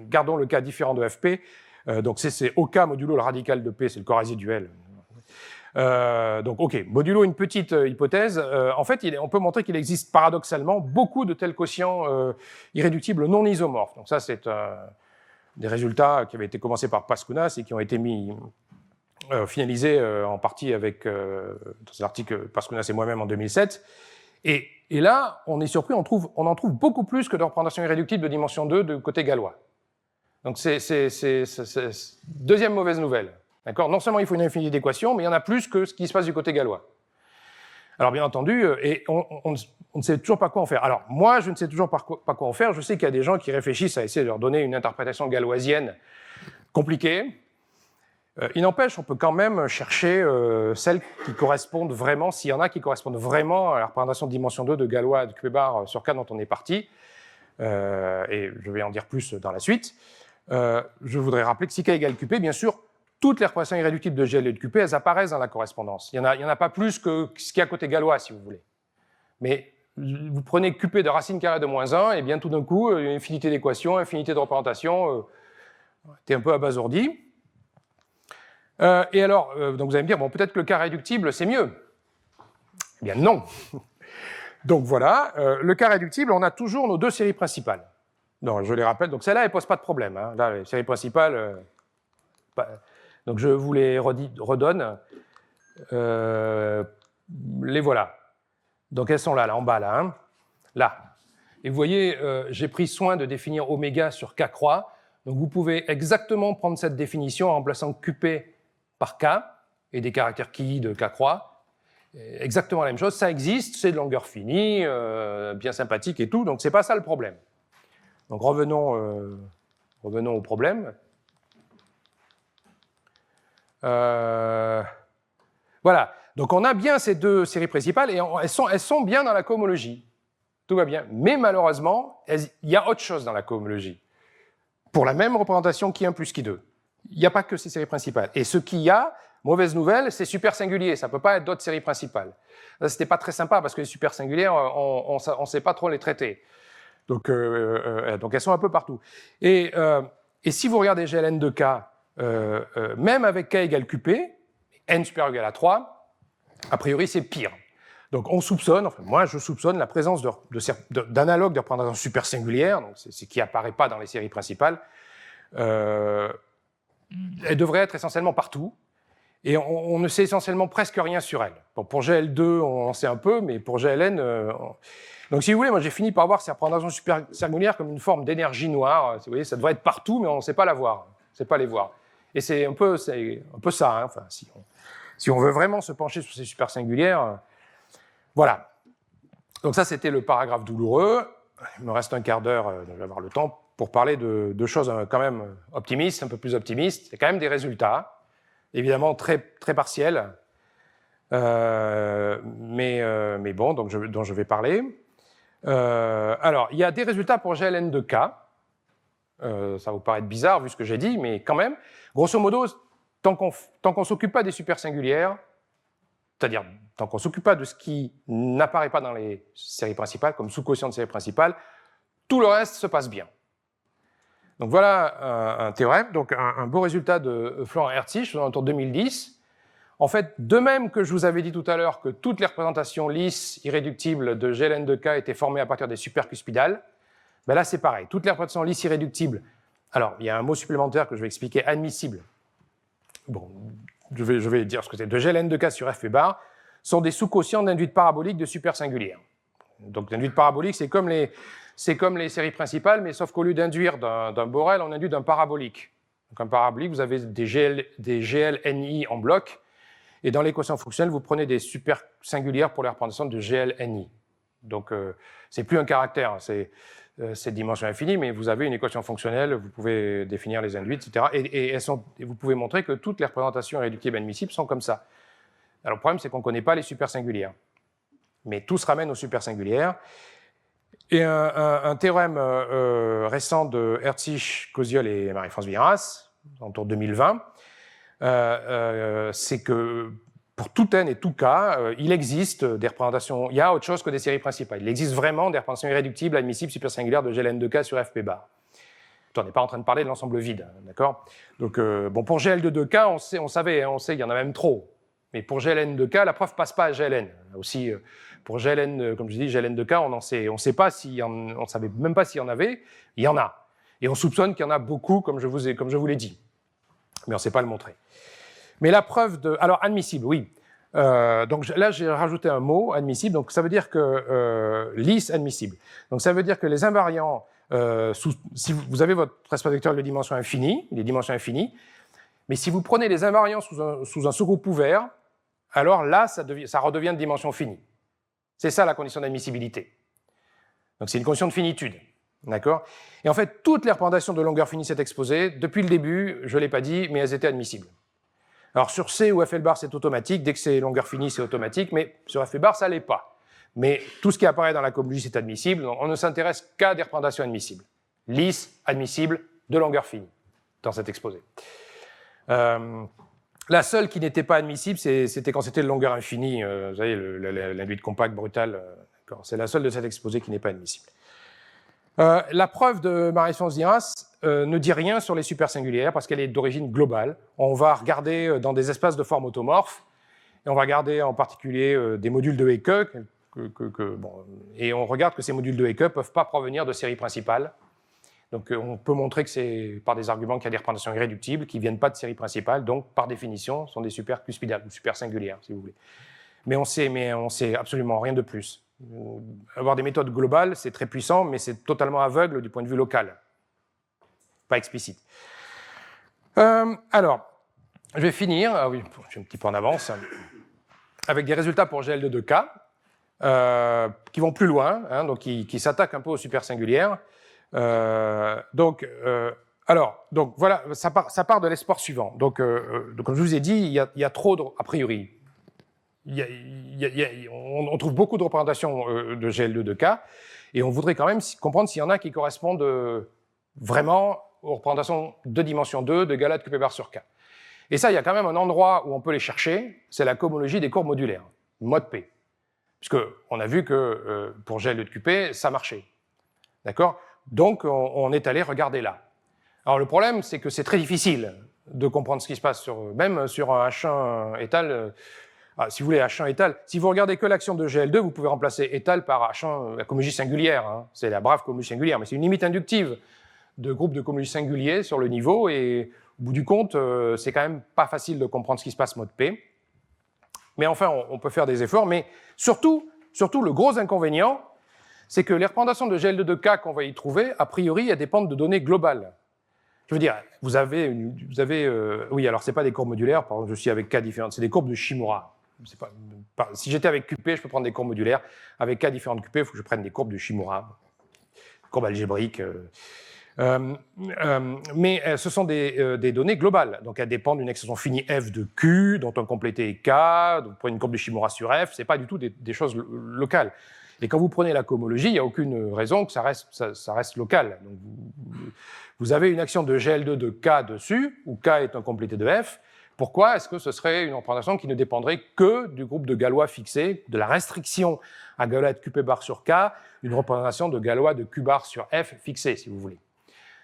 gardons le cas différent de FP, donc c'est OK modulo le radical de P, c'est le corps résiduel. Donc, OK, modulo une petite hypothèse, en fait, on peut montrer qu'il existe paradoxalement beaucoup de tels quotients irréductibles non isomorphes. Donc ça, c'est des résultats qui avaient été commencés par Paskounas et qui ont été finalisé en partie avec dans un article Paskounas et moi-même en 2007. Et là, on est surpris, on en trouve beaucoup plus que de représentations irréductibles de dimension 2 de côté gallois. Donc c'est deuxième mauvaise nouvelle. D'accord ? Non seulement il faut une infinité d'équations, mais il y en a plus que ce qui se passe du côté gallois. Alors bien entendu, et on ne sait toujours pas quoi en faire. Alors moi, je ne sais toujours pas quoi en faire. Je sais qu'il y a des gens qui réfléchissent à essayer de leur donner une interprétation galloisienne compliquée. Il n'empêche, on peut quand même chercher celles qui correspondent vraiment, s'il y en a qui correspondent vraiment à la représentation de dimension 2 de Galois de Kuiper sur K dont on est parti. Et je vais en dire plus dans la suite. Je voudrais rappeler que si K égale QP, bien sûr, toutes les représentations irréductibles de GL et de QP, elles apparaissent dans la correspondance. Il y en a pas plus que ce qu'il y a côté gallois, si vous voulez. Mais vous prenez QP de racine carrée de moins 1, et bien tout d'un coup, une infinité d'équations, infinité de représentations, t'es un peu abasourdi. Et alors, donc vous allez me dire, bon, peut-être que le cas réductible, c'est mieux. Eh bien non. Donc voilà, le cas réductible, on a toujours nos deux séries principales. Non, je les rappelle, donc celle-là, elle ne pose pas de problème. Hein. Là, les séries principales, donc je vous les redonne. Les voilà. Donc elles sont là, en bas, là. Hein. Là. Et vous voyez, j'ai pris soin de définir oméga sur k croix. Donc vous pouvez exactement prendre cette définition en remplaçant qp par k et des caractères qui de k croix. Exactement la même chose, ça existe, c'est de longueur finie, bien sympathique et tout, donc c'est pas ça le problème. Donc revenons au problème. Voilà, donc on a bien ces deux séries principales et elles sont bien dans la cohomologie. Tout va bien. Mais malheureusement, il y a autre chose dans la cohomologie. Pour la même représentation qui 1 plus qui 2. Il n'y a pas que ces séries principales. Et ce qu'il y a, mauvaise nouvelle, c'est super singulier. Ça ne peut pas être d'autres séries principales. Ça, c'était pas très sympa parce que les super singulières, on ne sait pas trop les traiter. Donc elles sont un peu partout. Et si vous regardez GLN de K, même avec K égale QP, N supérieur ou égal à 3, a priori, c'est pire. Donc on soupçonne, enfin moi je soupçonne la présence d'analogues de représentation super singulière, donc c'est ce qui apparaît pas dans les séries principales. Elle devrait être essentiellement partout, et on ne sait essentiellement presque rien sur elle. Bon, pour GL2, on en sait un peu, mais pour GLN... Donc si vous voulez, moi j'ai fini par voir ces représentations super singulières comme une forme d'énergie noire. Vous voyez, ça devrait être partout, mais on ne sait pas la voir, on ne sait pas les voir. Et c'est un peu ça, hein. Enfin, si on veut vraiment se pencher sur ces super singulières... Voilà. Donc ça, c'était le paragraphe douloureux. Il me reste un quart d'heure, je vais avoir le temps, pour parler de choses quand même optimistes, un peu plus optimistes. Il y a quand même des résultats, évidemment très, très partiels, mais bon, dont je vais parler. Alors, il y a des résultats pour GLN de K. Ça vous paraît bizarre vu ce que j'ai dit, mais quand même, grosso modo, tant qu'on ne s'occupe pas des super singulières, c'est-à-dire tant qu'on ne s'occupe pas de ce qui n'apparaît pas dans les séries principales, comme sous-quotient de séries principales, tout le reste se passe bien. Donc voilà un théorème, donc un beau résultat de Florent Herzig, autour de 2010. En fait, de même que je vous avais dit tout à l'heure que toutes les représentations lisses, irréductibles de GLN de K étaient formées à partir des supercuspidales, ben là c'est pareil, toutes les représentations lisses irréductibles. Alors, il y a un mot supplémentaire que je vais expliquer, admissible. Bon, je vais dire ce que c'est. De GLN de K sur F bar sont des sous-quotients d'induite parabolique de super singulière. Donc l'induite parabolique, c'est comme les séries principales, mais sauf qu'au lieu d'induire d'un Borel, on induit d'un parabolique. Donc un parabolique, vous avez des GLNI en bloc, et dans l'équation fonctionnelle, vous prenez des super singulières pour les représentations de GLNI. Donc c'est plus un caractère, c'est dimension infinie, mais vous avez une équation fonctionnelle, vous pouvez définir les induites, etc. Et vous pouvez montrer que toutes les représentations irréductibles admissibles sont comme ça. Alors le problème, c'est qu'on ne connaît pas les super singulières. Mais tout se ramène aux super singulières. Et un théorème récent de Herzig, Koziol et Marie-France Viras, autour de 2020, c'est que pour tout n et tout k, il existe des représentations, il y a autre chose que des séries principales. Il existe vraiment des représentations irréductibles, admissibles, supersingulaires de GLN de K sur FP bar. On n'est pas en train de parler de l'ensemble vide, d'accord? Donc, bon, pour GL de 2K, on savait, il y en a même trop. Mais pour GLN de K, la preuve passe pas à GLN. Aussi, pour GLN, comme je dis, GLN de K, on ne sait pas on savait même pas s'il y en avait. Il y en a. Et on soupçonne qu'il y en a beaucoup, comme je vous l'ai dit. Mais on ne sait pas le montrer. Mais la preuve de... Alors, admissible, oui. Donc là, j'ai rajouté un mot, admissible. Donc, ça veut dire que lisse, admissible. Donc, ça veut dire que les invariants, si vous avez votre espace vectoriel de dimension infinie, il est dimension infinie, mais si vous prenez les invariants sous un sous-groupe ouvert, alors là, ça redevient de dimension finie. C'est ça la condition d'admissibilité. Donc, c'est une condition de finitude. D'accord? Et en fait, toutes les représentations de longueur finie s'est exposées. Depuis le début, je ne l'ai pas dit, mais elles étaient admissibles. Alors sur C ou FL bar, c'est automatique. Dès que c'est longueur finie, c'est automatique. Mais sur FL bar, ça ne l'est pas. Mais tout ce qui apparaît dans la cohomologie, c'est admissible. Donc, on ne s'intéresse qu'à des représentations admissibles. Lisses, admissibles, de longueur finie, dans cet exposé. La seule qui n'était pas admissible, c'était quand c'était de longueur infinie. Vous savez, l'induite compacte brutale. C'est la seule de cet exposé qui n'est pas admissible. La preuve de Marie-France Viras ne dit rien sur les supersingulières parce qu'elle est d'origine globale. On va regarder dans des espaces de forme automorphe et on va regarder en particulier des modules de Hecke bon, et on regarde que ces modules de Hecke ne peuvent pas provenir de séries principales. Donc on peut montrer que c'est par des arguments qu'il y a des représentations irréductibles qui ne viennent pas de séries principales, donc par définition sont des super cuspidales ou super singulières, si vous voulez. Mais on sait absolument rien de plus. Avoir des méthodes globales, c'est très puissant, mais c'est totalement aveugle du point de vue local, pas explicite. Alors, je vais finir, oui, je suis un petit peu en avance, avec des résultats pour GL de 2K, qui vont plus loin, hein, donc qui s'attaquent un peu aux super singulières. Donc voilà, ça part de l'espoir suivant. Donc, comme je vous ai dit, il y a trop a priori. On trouve beaucoup de représentations de GL2 de K, et on voudrait quand même comprendre s'il y en a qui correspondent vraiment aux représentations de dimension 2 de Galois de QP bar sur K. Et ça, il y a quand même un endroit où on peut les chercher, c'est la cohomologie des courbes modulaires, mode P. Puisqu'on a vu que pour GL2 de QP, ça marchait. D'accord ? Donc, on est allé regarder là. Alors, le problème, c'est que c'est très difficile de comprendre ce qui se passe, même sur un H1 étal. Si vous voulez H1 étal, si vous regardez que l'action de GL2, vous pouvez remplacer étal par H1, la cohomologie singulière. Hein. C'est la brave cohomologie singulière, mais c'est une limite inductive de groupe de cohomologie singuliers sur le niveau, et au bout du compte, c'est quand même pas facile de comprendre ce qui se passe mode P. Mais enfin, on peut faire des efforts, mais surtout le gros inconvénient, c'est que les représentations de GL2 de K qu'on va y trouver, a priori, elles dépendent de données globales. Je veux dire, vous avez oui, alors c'est pas des courbes modulaires, par exemple, je suis avec K différentes, c'est des courbes de Shimura. Si j'étais avec QP, je peux prendre des courbes modulaires. Avec K différentes QP, il faut que je prenne des courbes de Shimura, courbes algébriques. Mais ce sont des données globales, donc elles dépendent d'une extension finie F de Q, dont on complété K, donc pour une courbe de Shimura sur F, c'est pas du tout des choses locales. Et quand vous prenez la cohomologie, il n'y a aucune raison que ça reste local. Donc vous avez une action de GL2 de K dessus, où K est un complété de F. Pourquoi est-ce que ce serait une représentation qui ne dépendrait que du groupe de Galois fixé, de la restriction à Galois de QP bar sur K, une représentation de Galois de Q bar sur F fixé, si vous voulez?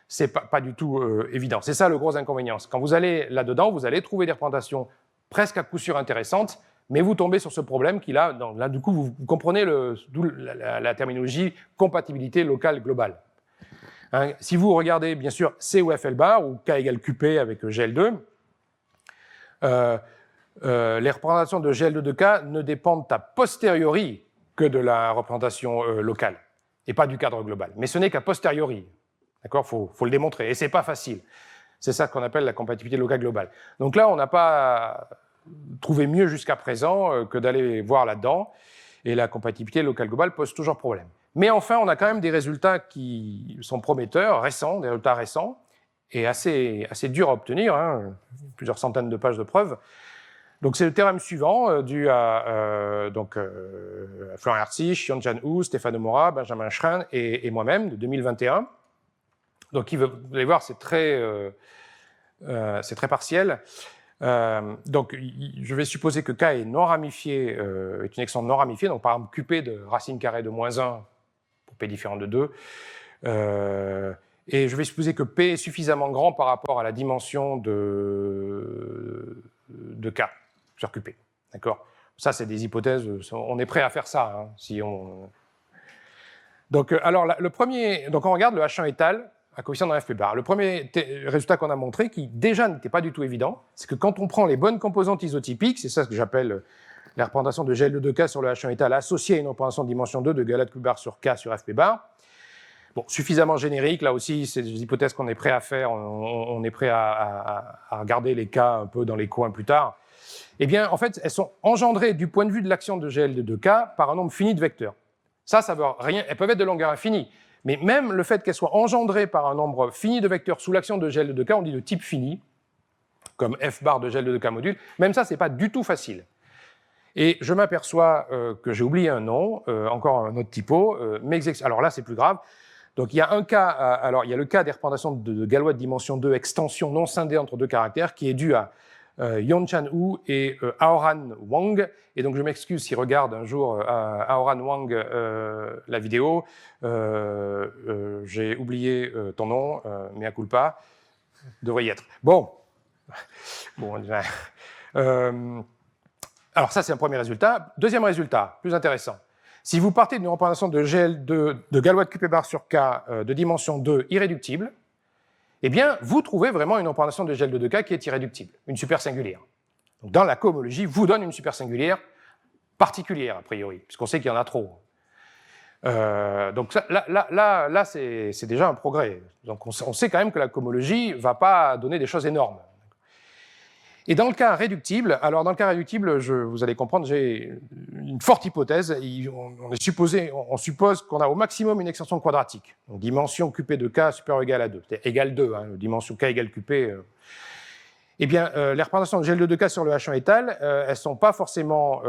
C'est pas du tout évident. C'est ça le gros inconvénient. Quand vous allez là-dedans, vous allez trouver des représentations presque à coup sûr intéressantes, mais vous tombez sur ce problème qui, là du coup, vous comprenez la terminologie compatibilité locale globale. Hein, si vous regardez, bien sûr, C ou FL bar, ou K égale QP avec GL2, les représentations de GL2 de K ne dépendent a posteriori que de la représentation locale, et pas du cadre global. Mais ce n'est qu'à posteriori. D'accord, faut le démontrer, et c'est pas facile. C'est ça qu'on appelle la compatibilité locale globale. Donc là, on n'a pas trouvé mieux jusqu'à présent que d'aller voir là-dedans, et la compatibilité locale globale pose toujours problème. Mais enfin, on a quand même des résultats qui sont prometteurs, récents, des résultats récents, et assez durs à obtenir, hein, plusieurs centaines de pages de preuves. Donc c'est le théorème suivant, dû à Florian Herzig, Yongchan Hu, Stéphane Mora, Benjamin Schren et moi-même, de 2021. Donc, vous allez voir, c'est très partiel. Donc, je vais supposer que K est non ramifié, est une extension non ramifiée. Donc, par exemple, QP de racine carrée de moins 1 pour P différent de 2. Et je vais supposer que P est suffisamment grand par rapport à la dimension de K sur QP. D'accord ? Ça, c'est des hypothèses. On est prêt à faire ça. Hein, si on... Donc, alors, le premier... Donc, on regarde le H1 étal à coefficient dans FP bar. Le premier résultat qu'on a montré, qui déjà n'était pas du tout évident, c'est que quand on prend les bonnes composantes isotypiques, c'est ça que j'appelle la représentation de GL2 de K sur le H1 étal associée à une représentation de dimension 2 de Galois de Q bar sur K sur FP bar. Bon, suffisamment générique, là aussi, c'est des hypothèses qu'on est prêt à faire, on est prêt à regarder les cas un peu dans les coins plus tard. Eh bien, en fait, elles sont engendrées du point de vue de l'action de GL2 de K par un nombre fini de vecteurs. Ça veut rien, elles peuvent être de longueur infinie. Mais même le fait qu'elles soient engendrées par un nombre fini de vecteurs sous l'action de GL2 de K, on dit de type fini, comme F bar de GL2 de K module, même ça, c'est pas du tout facile. Et je m'aperçois que j'ai oublié un nom, encore un autre typo, alors là, c'est plus grave. Donc il y a un cas, alors il y a le cas des représentations de Galois de dimension 2, extension non scindée entre deux caractères, qui est dû à Yongchan Hu et Aoran Wang. Et donc je m'excuse s'ils regardent un jour Aoran Wang la vidéo. J'ai oublié ton nom, mea culpa. Devrait y être. Bon. Alors ça c'est un premier résultat. Deuxième résultat, plus intéressant, Si vous partez d'une représentation de GL2 de Galois de QP bar sur K de dimension 2 irréductible, eh bien, vous trouvez vraiment une représentation de GL2 de K qui est irréductible, une supersingulière. Donc, dans la cohomologie, vous donne une supersingulière particulière, a priori, puisqu'on sait qu'il y en a trop. Donc ça, là c'est déjà un progrès. Donc on sait quand même que la cohomologie ne va pas donner des choses énormes. Et dans le cas réductible, alors dans le cas réductible, vous allez comprendre, j'ai une forte hypothèse. On suppose qu'on a au maximum une extension quadratique. Donc dimension QP de K supérieure ou égale à 2. C'est égal 2, hein, dimension K égale QP. Eh bien, les représentations de GL2 de K sur le H1 étal, elles ne sont pas forcément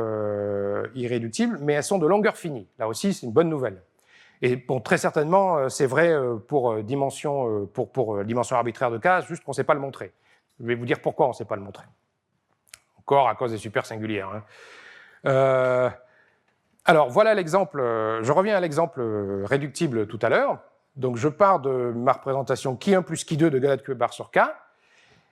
irréductibles, mais elles sont de longueur finie. Là aussi, c'est une bonne nouvelle. Et bon, très certainement, c'est vrai pour dimension arbitraire de K, juste qu'on ne sait pas le montrer. Je vais vous dire pourquoi on ne sait pas le montrer. Encore à cause des supersingulières. Hein. Alors, voilà l'exemple. Je reviens à l'exemple réductible tout à l'heure. Donc, je pars de ma représentation Ki1 plus Ki2 de Galois de QP bar sur K.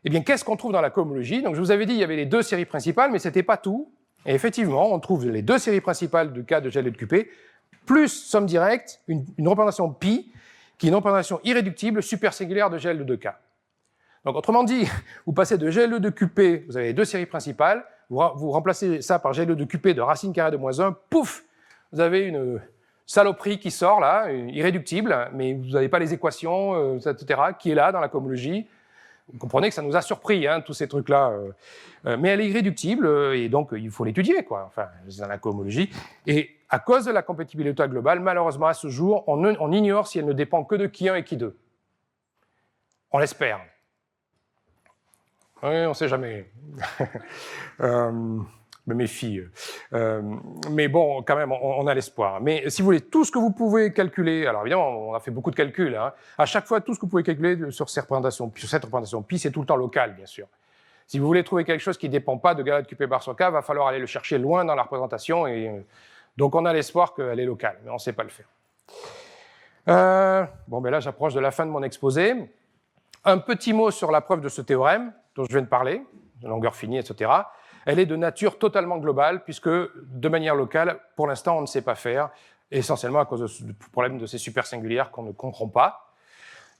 Eh bien, qu'est-ce qu'on trouve dans la cohomologie? Donc, je vous avais dit, il y avait les deux séries principales, mais ce n'était pas tout. Et effectivement, on trouve les deux séries principales de K de GL2 de QP, plus somme directe, une représentation pi, qui est une représentation irréductible supersingulaire de GL2 de K. Donc, autrement dit, vous passez de GL2 de QP, vous avez les deux séries principales, vous remplacez ça par GL2 de QP de racine carrée de moins 1, pouf, vous avez une saloperie qui sort là, irréductible, mais vous n'avez pas les équations, etc., qui est là dans la cohomologie. Vous comprenez que ça nous a surpris, hein, tous ces trucs-là. Mais elle est irréductible, et donc il faut l'étudier, quoi. Enfin, c'est dans la cohomologie. Et à cause de la compatibilité globale, malheureusement, à ce jour, on ignore si elle ne dépend que de Ki1 et Ki2. On l'espère. Oui, on ne sait jamais. Me méfie. Mais bon, quand même, on a l'espoir. Mais si vous voulez, tout ce que vous pouvez calculer, alors évidemment, on a fait beaucoup de calculs, hein. À chaque fois, tout ce que vous pouvez calculer sur cette représentation pi, c'est tout le temps local, bien sûr. Si vous voulez trouver quelque chose qui ne dépend pas de Galois de QP bar sur K, il va falloir aller le chercher loin dans la représentation. Et donc, on a l'espoir qu'elle est locale, mais on ne sait pas le faire. Bon, ben là, j'approche de la fin de mon exposé. Un petit mot sur la preuve de ce théorème dont je viens de parler, de longueur finie, etc. Elle est de nature totalement globale, puisque de manière locale, pour l'instant, on ne sait pas faire, essentiellement à cause du problème de ces supersingulières qu'on ne comprend pas.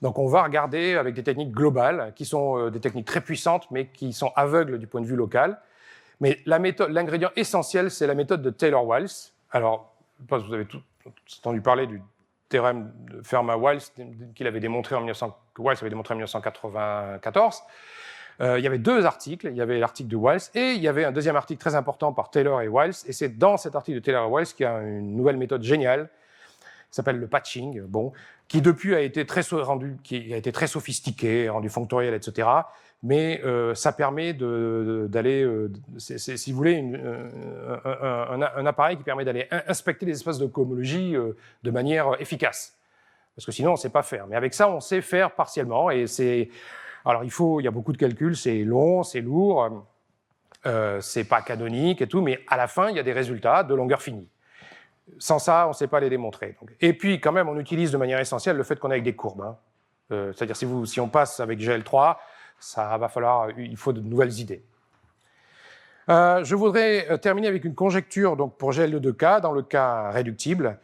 Donc on va regarder avec des techniques globales, qui sont des techniques très puissantes, mais qui sont aveugles du point de vue local. Mais l'ingrédient essentiel, c'est la méthode de Taylor-Wiles. Alors, je pense que vous avez tous entendu parler du théorème de Fermat-Wiles qu'il avait démontré en 1994. Il y avait deux articles, il y avait l'article de Wiles et il y avait un deuxième article très important par Taylor et Wiles, et c'est dans cet article de Taylor et Wiles qu'il y a une nouvelle méthode géniale qui s'appelle le patching, bon, qui depuis a été très sophistiqué, rendu fonctoriel, etc. Mais ça permet d'aller, si vous voulez, un appareil qui permet d'aller inspecter les espaces de cohomologie de manière efficace. Parce que sinon, on ne sait pas faire. Mais avec ça, on sait faire partiellement, et c'est... Alors, il y a beaucoup de calculs, c'est long, c'est lourd, c'est pas canonique et tout, mais à la fin, il y a des résultats de longueur finie. Sans ça, on ne sait pas les démontrer. Donc. Et puis, quand même, on utilise de manière essentielle le fait qu'on est avec des courbes. Hein. C'est-à-dire, si on passe avec GL3, il faut de nouvelles idées. Je voudrais terminer avec une conjecture donc, pour GL2 de K, dans le cas réductible,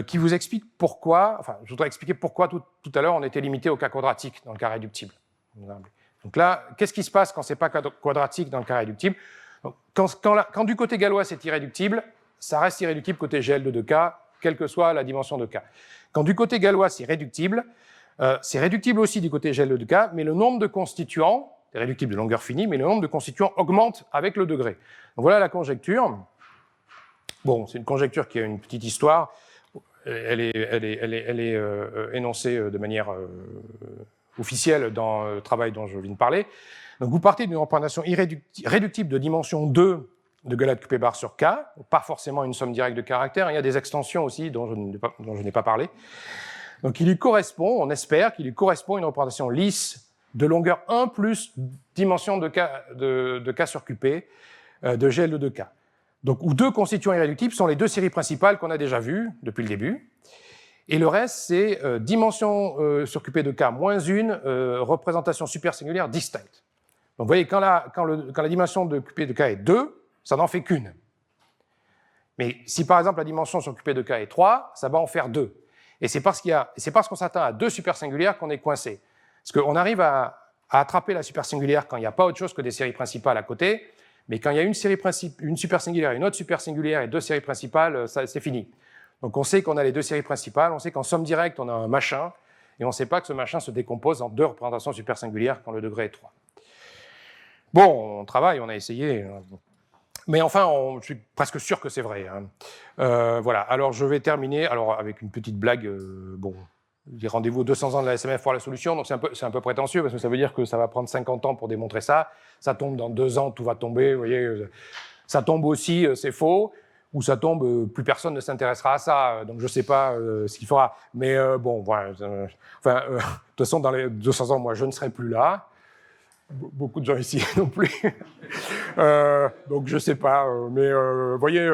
qui vous explique pourquoi, enfin, je voudrais expliquer pourquoi tout à l'heure on était limité au cas quadratique dans le cas réductible. Donc là, qu'est-ce qui se passe quand c'est pas quadratique dans le cas réductible? Donc, quand du côté galois c'est irréductible, ça reste irréductible côté GL2 de K, quelle que soit la dimension de K. Quand du côté galois c'est réductible aussi du côté GL2 de K, mais le nombre de constituants, c'est réductible de longueur finie, mais le nombre de constituants augmente avec le degré. Donc voilà la conjecture. Bon, c'est une conjecture qui a une petite histoire. Elle est énoncée de manière officielle dans le travail dont je viens de parler. Donc vous partez d'une représentation réductible de dimension 2 de Galois de QP bar sur K, pas forcément une somme directe de caractères, il y a des extensions aussi dont je n'ai pas parlé. Donc il lui correspond, on espère qu'il lui correspond une représentation lisse de longueur 1 plus dimension de K sur QP de GL2 de K. Donc, où deux constituants irréductibles sont les deux séries principales qu'on a déjà vues depuis le début. Et le reste, c'est dimension sur QP de K moins une, représentation supersingulaire distincte. Donc, vous voyez, quand la dimension de QP de K est 2, ça n'en fait qu'une. Mais si par exemple la dimension sur QP de K est 3, ça va en faire 2. Et c'est parce qu'on s'atteint à 2 supersingulières qu'on est coincé. Parce qu'on arrive à attraper la supersingulière quand il n'y a pas autre chose que des séries principales à côté, mais quand il y a une supersingulière, une autre supersingulière et 2 séries principales, c'est fini. Donc on sait qu'on a les 2 séries principales, on sait qu'en somme directe, on a un machin, et on ne sait pas que ce machin se décompose en 2 représentations supersingulières quand le degré est 3. Bon, on travaille, on a essayé. Mais enfin, je suis presque sûr que c'est vrai. Voilà, alors je vais terminer avec une petite blague. Bon, j'ai rendez-vous 200 ans de la SMF pour la solution, donc c'est un peu prétentieux, parce que ça veut dire que ça va prendre 50 ans pour démontrer ça. Ça tombe dans 2 ans, tout va tomber, vous voyez. Ça tombe aussi, c'est faux, ou ça tombe, plus personne ne s'intéressera à ça, donc je ne sais pas ce qu'il fera. Mais bon, voilà. De toute façon, dans les 200 ans, moi, je ne serai plus là. Beaucoup de gens ici non plus. Donc je sais pas, mais vous voyez,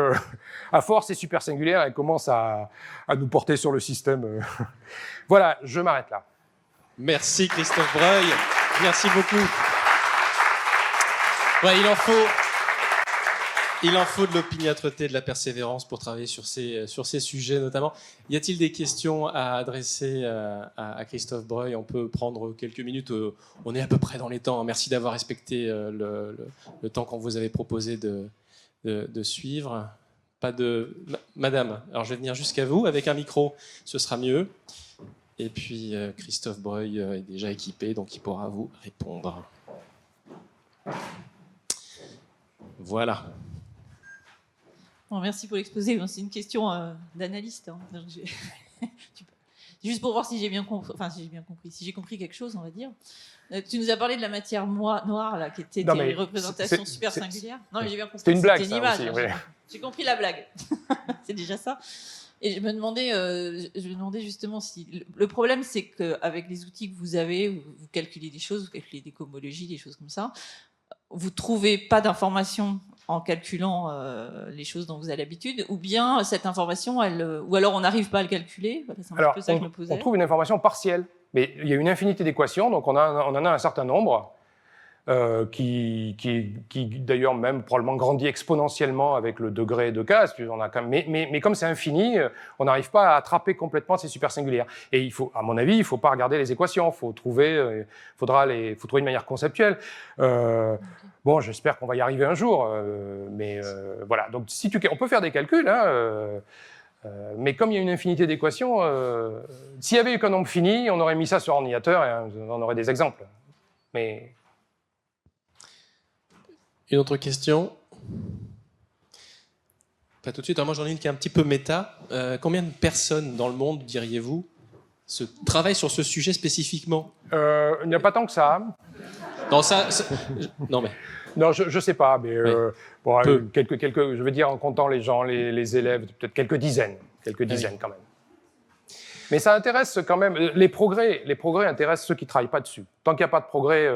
à force, c'est super singulière, elle commence à nous porter sur le système. Voilà, je m'arrête là. Merci Christophe Breuil, merci beaucoup. Ouais, il en faut de l'opiniâtreté, de la persévérance pour travailler sur ces sujets notamment. Y a-t-il des questions à adresser à Christophe Breuil? On peut prendre quelques minutes, on est à peu près dans les temps. Merci d'avoir respecté le temps qu'on vous avait proposé de suivre. Pas de... Madame, alors je vais venir jusqu'à vous avec un micro, ce sera mieux. Et puis Christophe Breuil est déjà équipé, donc il pourra vous répondre. Voilà. Bon, merci pour l'exposé. C'est une question d'analyste. Hein. Juste pour voir si j'ai bien compris. Enfin, si j'ai compris quelque chose, on va dire. Tu nous as parlé de la matière noire, là, qui était des représentations super singulières. Non, mais j'ai bien compris. C'était une blague, une image. Aussi, ouais. J'ai compris la blague. C'est déjà ça. Et je me demandais justement si... Le problème, c'est qu'avec les outils que vous avez, vous calculez des choses, vous calculez des cohomologies, des choses comme ça, vous ne trouvez pas d'informations en calculant les choses dont vous avez l'habitude, ou bien cette information, ou alors on n'arrive pas à le calculer. Voilà, c'est un peu ça que je me posais. On trouve une information partielle, mais il y a une infinité d'équations, donc on en a un certain nombre, qui d'ailleurs même probablement grandit exponentiellement avec le degré de K. Mais comme c'est infini, on n'arrive pas à attraper complètement ces supersingulières. Et il faut, à mon avis, il ne faut pas regarder les équations, il faut trouver une manière conceptuelle. Bon, j'espère qu'on va y arriver un jour, mais voilà. Donc, on peut faire des calculs, hein, mais comme il y a une infinité d'équations, s'il y avait eu qu'un nombre fini, on aurait mis ça sur ordinateur et on aurait des exemples. Mais... Une autre question? Pas tout de suite. Alors moi, j'en ai une qui est un petit peu méta. Combien de personnes dans le monde, diriez-vous, travaillent sur ce sujet spécifiquement? Il n'y a pas tant que ça. Non, non, mais... Non, je sais pas, mais oui. Bon, quelques, je veux dire, en comptant les gens, les élèves, peut-être quelques dizaines quand même. Mais ça intéresse quand même, les progrès intéressent ceux qui travaillent pas dessus. Tant qu'il n'y a pas de progrès,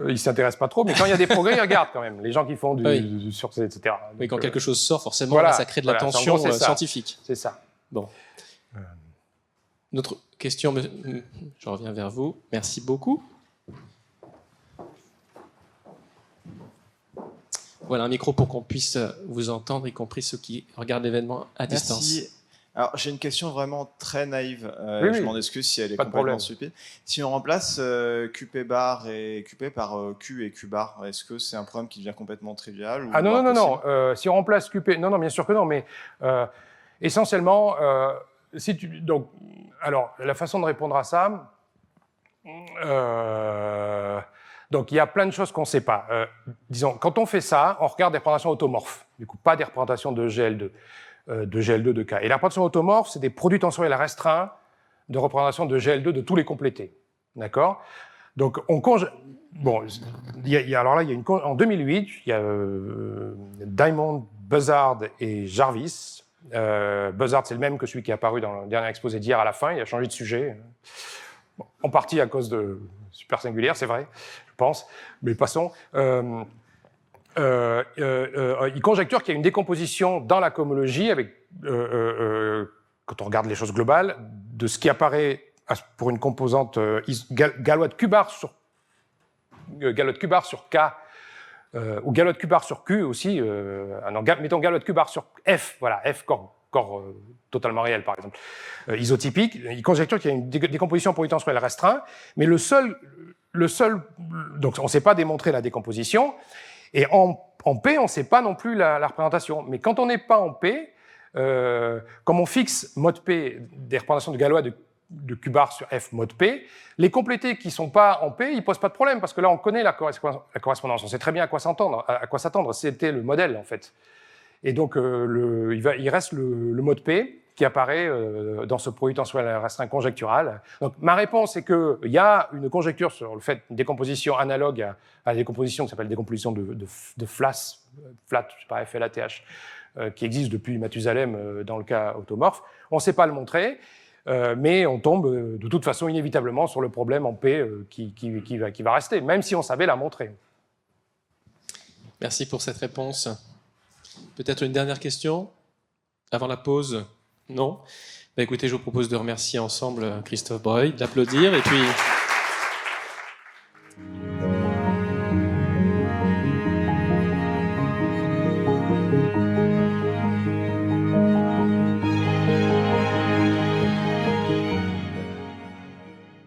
ils s'intéressent pas trop, mais quand il y a des progrès, ils regardent quand même. Les gens qui font du sur etc. Donc, oui, quand quelque chose sort, forcément, là, ça crée de l'attention scientifique. C'est ça. Bon. Une autre question, je reviens vers vous. Merci beaucoup. Voilà un micro pour qu'on puisse vous entendre, y compris ceux qui regardent l'événement à distance. Merci. Alors, j'ai une question vraiment très naïve. Oui, je m'en excuse si elle est complètement stupide. Si on remplace QP bar et QP par Q et Q bar, est-ce que c'est un problème qui devient complètement trivial? Ah non. Si on remplace QP... Non, bien sûr que non, mais essentiellement, donc, alors, la façon de répondre à ça... Donc, il y a plein de choses qu'on ne sait pas. Disons, quand on fait ça, on regarde des représentations automorphes. Du coup, pas des représentations de GL2, de K. Et la représentation automorphe, c'est des produits tensoriels restreints de représentation de GL2 de tous les complétés. D'accord? Donc, bon, alors là, en 2008, il y a Diamond, Buzzard et Jarvis. Buzzard, c'est le même que celui qui est apparu dans le dernier exposé d'hier à la fin. Il a changé de sujet. Bon, en partie à cause de super singulière, c'est vrai, je pense, mais passons. Il conjecture qu'il y a une décomposition dans la cohomologie, quand on regarde les choses globales, de ce qui apparaît pour une composante Galois de Q-bar sur K ou galois de Q bar sur Q aussi, mettons galois de Q bar sur F, voilà, F corps totalement réel par exemple, isotypique, il conjecture qu'il y a une décomposition pour potentiel restreint, mais le seul, donc on ne sait pas démontrer la décomposition, et en P, on ne sait pas non plus la représentation, mais quand on n'est pas en P, comme on fixe mode P des représentations de Galois de Q bar sur F mode P, les complétés qui ne sont pas en P, ils ne posent pas de problème, parce que là, on connaît la correspondance, on sait très bien à quoi s'attendre, c'était le modèle, en fait. Et donc, il reste le mode P qui apparaît dans ce produit tensionnel restreint conjectural. Donc, ma réponse est qu'il y a une conjecture sur le fait d'une décomposition analogue à la décomposition qui s'appelle décomposition de flat, je sais pas, FLATH, qui existe depuis Mathusalem dans le cas automorphe. On ne sait pas le montrer, mais on tombe de toute façon inévitablement sur le problème en P qui va rester, même si on savait la montrer. Merci pour cette réponse. Peut-être une dernière question avant la pause? Non? Écoutez, je vous propose de remercier ensemble Christophe Breuil, d'applaudir et puis...